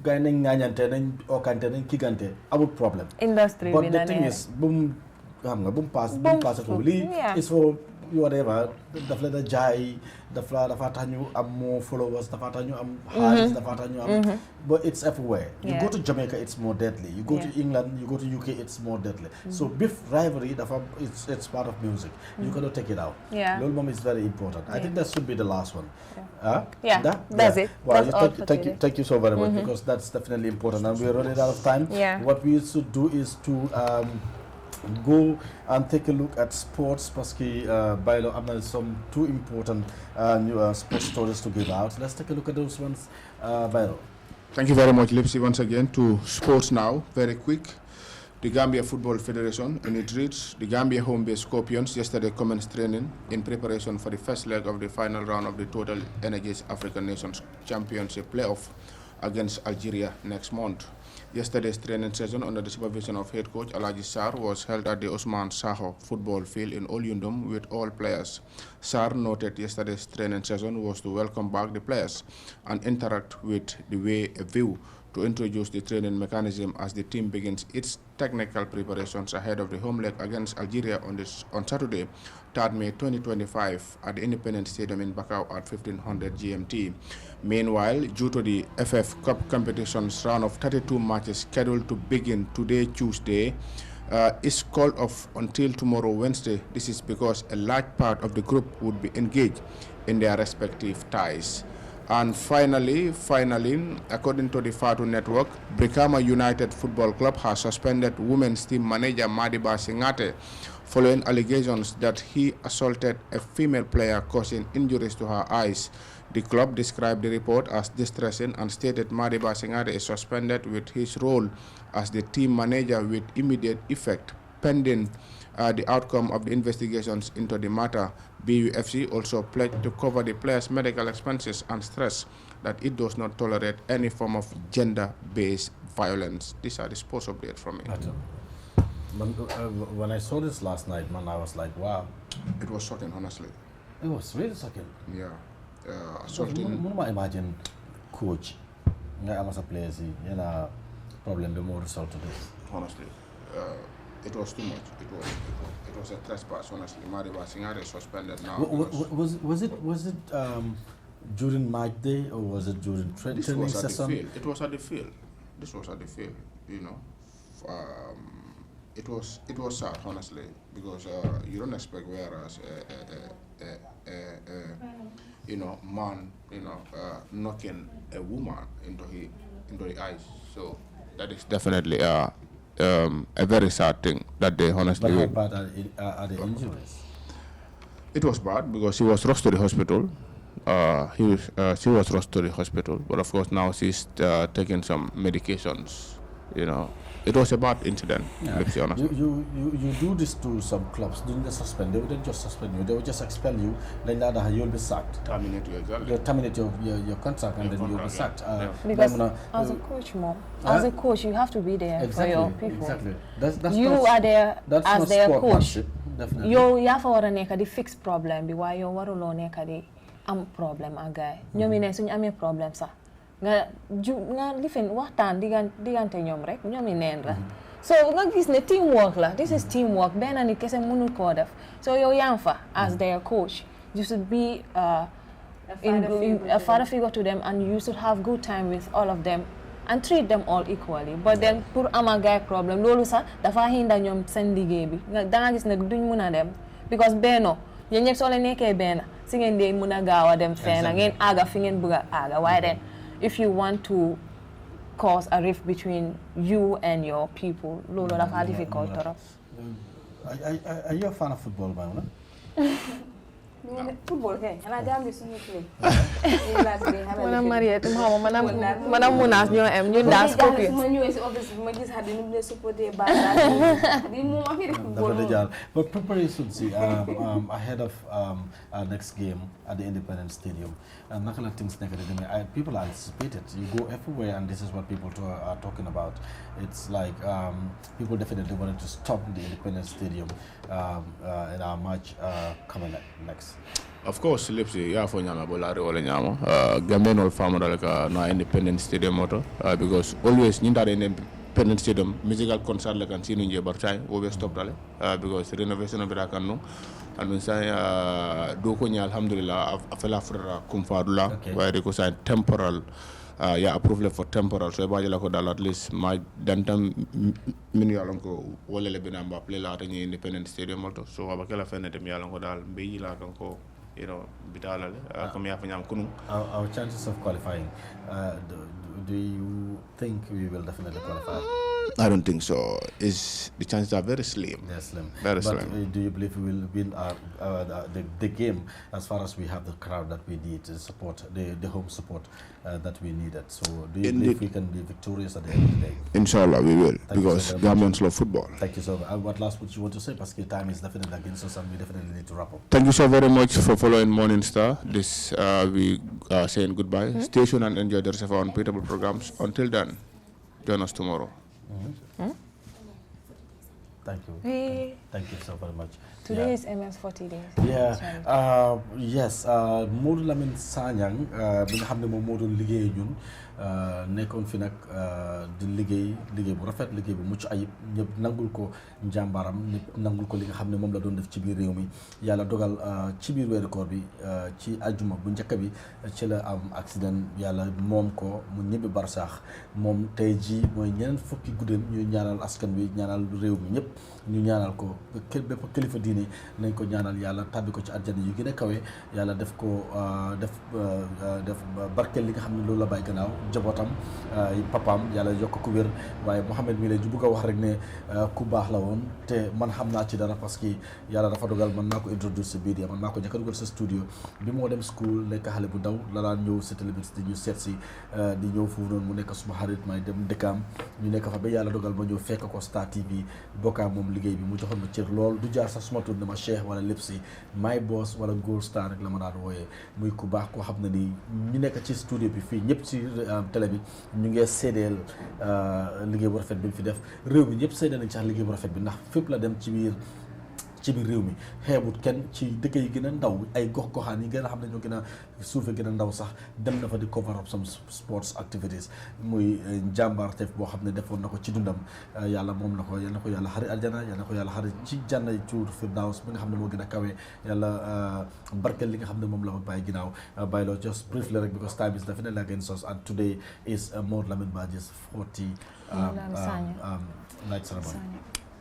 gars yi nañ ŋaañante nañ okante nañ kigante amul problem industry but the thing is bu mu pass ko lii is for whatever daf la da jaay dafa tax ñu am more followers dafa tax ñu am xaalis dafa tax ñu am but it's everywhere you go to Jamaica it's more deadly you go to England you go to UK it's more deadly so beef rivalry dafa it's part of music you cannot take it out loolu moom is very important I think that should be the last one that's it well thank you so very much because that's definitely important and we're running out of time what we should do is to go and take a look at sports parce que Bailo am na some two important new sports stories to give out. Let's take a look at those ones, Bailo. Thank you very much, Lipsy. Once again to sports now, very quick. The Gambia Football Federation, and it reads, the Gambia home-based Scorpions yesterday commenced training in preparation for the first leg of the final round of the Total Energies African Nations Championship playoff against Algeria next month. Yesterday's training session under the supervision of head coach Alaji Sarr was held at the Osman Saho football field in Olyundum with all players. Sarr noted yesterday's training session was to welcome back the players and interact with the way a view to introduce the training mechanism as the team begins its technical preparations ahead of the home leg against Algeria on Saturday, 3rd May 2025 at the Independence Stadium in Bakau at 1500 GMT. Meanwhile, due to the FF Cup competition's round of 32 matches scheduled to begin today, Tuesday, is called off until tomorrow, Wednesday. This is because a large part of the group would be engaged in their respective ties. And finally, according to the Fatu Network, Brikama United Football Club has suspended women's team manager Madiba Singate following allegations that he assaulted a female player causing injuries to her eyes. The club described the report as distressing and stated Madiba Singate is suspended with his role as the team manager with immediate effect pending the outcome of the investigations into the matter. BUFC also pledged to cover the players' medical expenses and stress that it does not tolerate any form of gender-based violence. These are the sports updates from me. When I saw this last night, man, I was like, wow. It was shocking, honestly. It was really shocking. Yeah. I imagine coach, I was a player, problem the more result to this. Honestly. It was too much. It was a trespass. Honestly, Madiba Singate is suspended now. Was it during match day or was it during training session? It was at the field. This was at the field. You know, it was sad, honestly, because you don't expect whereas man knocking a woman into the eyes. So that is definitely a very sad thing that they honestly. But how bad are the injuries? It was bad because he was rushed to the hospital. she was rushed to the hospital, but of course now she's taking some medications. You know, it was a bad incident. Let's be honest. You do this to some clubs. Didn't they suspend? They wouldn't just suspend you. They would just expel you. Then you'll be sacked. Terminate you, exactly. You terminate your contract and then you'll be sacked. Because as a coach, as a coach, you have to be there for your people. Exactly. That's you are there as their coach. Definitely. You have to fix problem. Why you want to am problem a guy. Ñoom ne suñu amé problème sax nga lifen waxtaan digante ñoom rek ñoom neen la so nga gis ne teamwork la this is teamwork benn nit kese mënul ko def so yow yaa fa as their coach you should be a father figure to them and you should have good time with all of them and treat them all equally but then pour am a guy problem loolu sax dafa hinda ñoom seen liggéey bi da nga gis ne duñ mëna dem because benno yéen ñëpp soo leen nekkee benn si ngeen dee mën a gaaw a dem fenn ngeen aaga fi ngeen bëgg a aaga waaye then if you want to cause a rift between you and your people loolu dafa difficult torop. Are you a fan of football, Mauna? Football kay ana Gambie suñu play mana Mariette mana Munas ñoo am ñun daas ko fi ma ñëwee ci office bi ma gis xadi ñu lay supporter ba di mo affaire football but preparations ahead of our next game at the Independence Stadium naka la things nekk de people are anticipated you go everywhere and this is what people are talking about it's like people definitely wanted to stop the Independence Stadium in our match coming next. Of course, Lipsy, yeah, for Nyama, Bolari, or Nyama. Gambian or farmer like no Independence Stadium motor because always Ninda Independence Stadium musical concert like an seen in Jabarchai, always stop because renovation of Irakano. And when say Dokonya, Alhamdulillah, Afela for Kumfadula, where it was a temporal. Approval for temporal so ba jala ko dal at least my dantam min yalon ko wala le binamba play la tani Independence Stadium alto so ba kala fenete mi yalon ko dal be la don ko bitala comme ya fanyam kunu our chances of qualifying do you think we will definitely qualify? I don't think so. The chances are very slim. They're slim. Very but slim. Do you believe we will win the game as far as we have the crowd that we need to support, the home support that we needed? So do you believe we can be victorious at the end of the day? Inshallah, we will. Because Gambians love football. Thank you so much. What last would you want to say? Because time is definitely against us and we definitely need to wrap up. Thank you so very much for following Morning Star. This we are saying goodbye. Stay tuned and enjoy the rest of our unbeatable programs. Until then, join us tomorrow. Thank you. Thank you so very much. Today is MS 40 days. Yeah. Yes. Modou Lamine Sanyang bi nga xam ne moom moo doon liggéey ñun nekkoon fi nag di liggéey bu rafet liggéey bu mucc ayib ñëpp nangul ko njàmbaaram ñëpp nangul ko li nga xam ne moom la doon def ci biir réew mi yàlla dogal ci biir weeru koor bi ci ajuma bu njëkk bi ci la am accident yàlla moom ko mu ñibbi barsaax moom tey ji mooy ñeneen fukki guddeem ñuy ñaanal askan bi ñaanal réew mi ñëpp ñu ñaanal ko bépp kilifa diine nañ ko ñaanal yàlla tàbbi ko ci àjjana yu gën a kawe yàlla def ko def barkeel li nga xam ne loolu la bàyyi gannaaw jabootam papaam yàlla yokk ko wér waaye Mouhamed mii lay ju bëgg a wax rek ne ku baax la woon te man xam naa ci dara parce que yàlla dafa dogal man maa ko introduce si biir man maa ko njëkk a dugal sa studio bi moo dem school nekk xale bu ndaw la daan ñëw si télévision di ñu seet si di ñëw foofu noonu mu nekk suma xarit may dem dëkkaam ñu nekk fa ba yàlla dogal ma ñëw fekk ko Star TV bokkaam moom liggéey bi mu joxoon ma cër lool du jaar sax suma tur ne ma Cheikh wala Lipsy my boss wala Gold Star rek la ma daan wooyee muy ku baax koo xam ne ni ñu nekk ci studio bi fii ñëpp ci télé bi ñu ngi seedeel liggéey bu rafet bi mu fi def réew mi ñëpp seedeel nañ sax liggéey bu rafet bi ndax fépp la dem ci biir réew mi xeebut kenn ci dëkk yi gën a ndaw ay gox-goxaan yi gën a xam ne ñoo gën a suufe gën a ndaw sax dem na fa di cover up some sports activities muy njàmbaarteef boo xam ne defoon na ko ci dundam yàlla moom na ko yal na ko yàlla xari aljana yal na ko yàlla xari ci janna tuur firdaws bi nga xam ne moo gën a kawe yàlla barkeel li nga xam ne moom la ma bàyyi ginnaaw bàyyi loo just briefly rek because time is definitely against us and today is Modou Lamine Badjie's 40 night ceremony.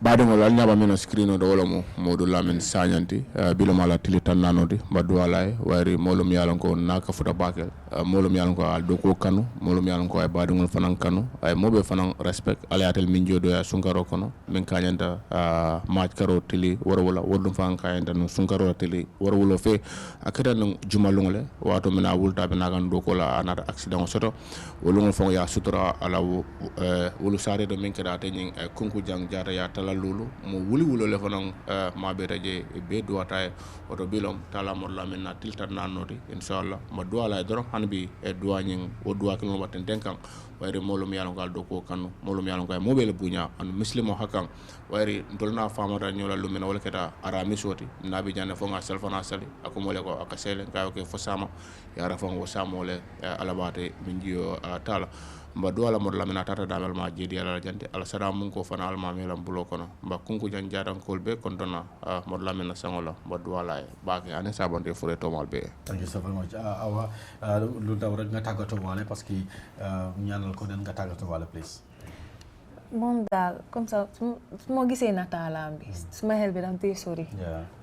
badingol al nyaba mino screen do wala mo modu lamin sañanti bilo mala tilitan nanodi mbadu walay wari molum yalan ko naka futa bakel molum yalan ko al doko kanu molum yalan ko ay badingol fanan kanu ay mobe fanan respect alatel min jodo ya sunkaro kono min kañanta maaj karo tili wala wodum fan kañanta no sunkaro tili wala fe akata no jumalungole wato mina wulta be nagan doko la anata accident soto wolungol fon ya sutura ala wulu sare do min kada te nyin kunku jang jara ya lulu mo wuli wulo le fanan ma be raje be duwata oto bilom tala mo la men na tiltan nanoti inshallah ma duwala doro hanbi e duwanyin o duwa ko watten denkan wayri molum yalon gal do ko kanu molum yalon kay mobile bunya an muslimo hakan wayri dolna famata nyola lumina wala keta ara misoti nabi janne fo nga selfana sali akumole ko akasele kayo ke fosama ya rafon wo samole alabate min jiyo tala mba duwala mod lamina tata damal ma jedi ala jante ala sada mun ko fana alma melam bulo kono mba kunku jan jaran kolbe kontona mod lamina sangola mba duwala baake ane sabonte fure tomal be. Thank you so very much. Awa lu daw rek nga tagato walé parce que ñaanal ko den nga tagato walé please. Moom daal comme ça su ma gisee nataalam bi suma xel bi dam tey sori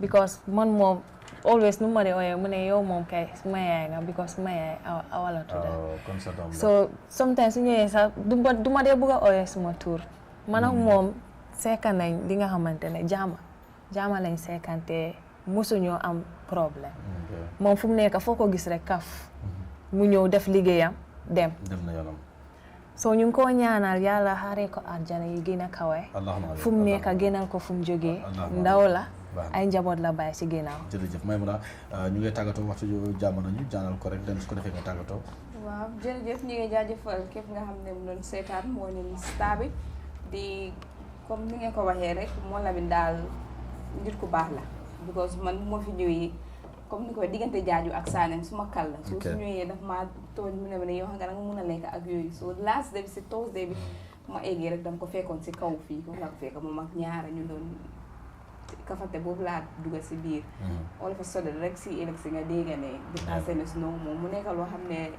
because man moom always nu ma de ooyee mu ne yow moom kay suma yaay nga because suma yaay awala tudda so sometimes su ñëwee sax du ma dee bëgg a ooyee suma tur man ak moom seeka nañ li nga xamante ne jaama lañ seekante musuñoo am problème moom fu mu nekk foo ko gis rek kaf mu ñëw def liggéeyam dem na yoonam so ñu ngi ko ñaanal yàlla xaaree ko àjjana yi gën a kawe fu mu nekk gënal ko fu mu jógee ndaw la ay njaboot la bàyyi ci ginnaaw. jërëjëf Maimouna ñu ngi tàggatoo waxtu jamono ñu jaanal ko rek dem su ko defee nga tàggatoo. waaw jërëjëf ñu ngi jaajëfal képp nga xam ne mu doon seetaan Morning Star bi di comme ni ngeen ko waxee rek moo la bi daal nit ku baax la because man moo fi ñëwee comme ni ko diggante jaaju ak Sanem suma kal la su ñëwee daf ma tooñ mu ne ma ne yow xam nga danga mun a lekk ak yooyu so last day bi si Thursday bi ma eggee rek dama ko fekkoon si kaw fii comme la ko fekk moom ak ñaara ñu doon kafante boobu laa dugal si biir all of a sudden rek si ëllëg si nga dégg ne di snow moom mu nekk loo xam ne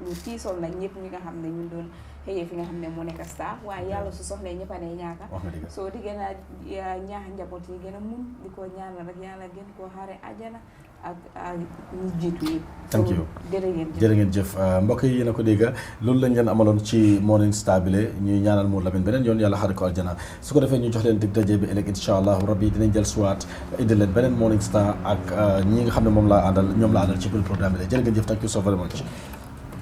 lu tiisoon na ñëpp ñi nga xam ne ñu doon xëyee fi nga xam ne moo nekk star waaye yàlla su soxlee ñëpp a ne ñaaka soo di gën a ñaax njaboot yi gën a mun di ko ñaanal rek yàlla gën koo xaare àjjana ak ñu jiitu yi. thank you jërë ngeen jëf mbokk yi yéen a ko dégg loolu lañ leen amaloon ci Morning Star bile ñuy ñaanal Mo Lamin beneen yoon yàlla xaare ko aljana su ko defee ñu jox leen dig daje bi ëllëg incha allah rabbi dinañ jël suwaat indi leen beneen Morning Star ak ñi nga xam ne moom laa àndal ñoom laa àndal ci biir programme bi la jërë ngeen jëf thank you so very much.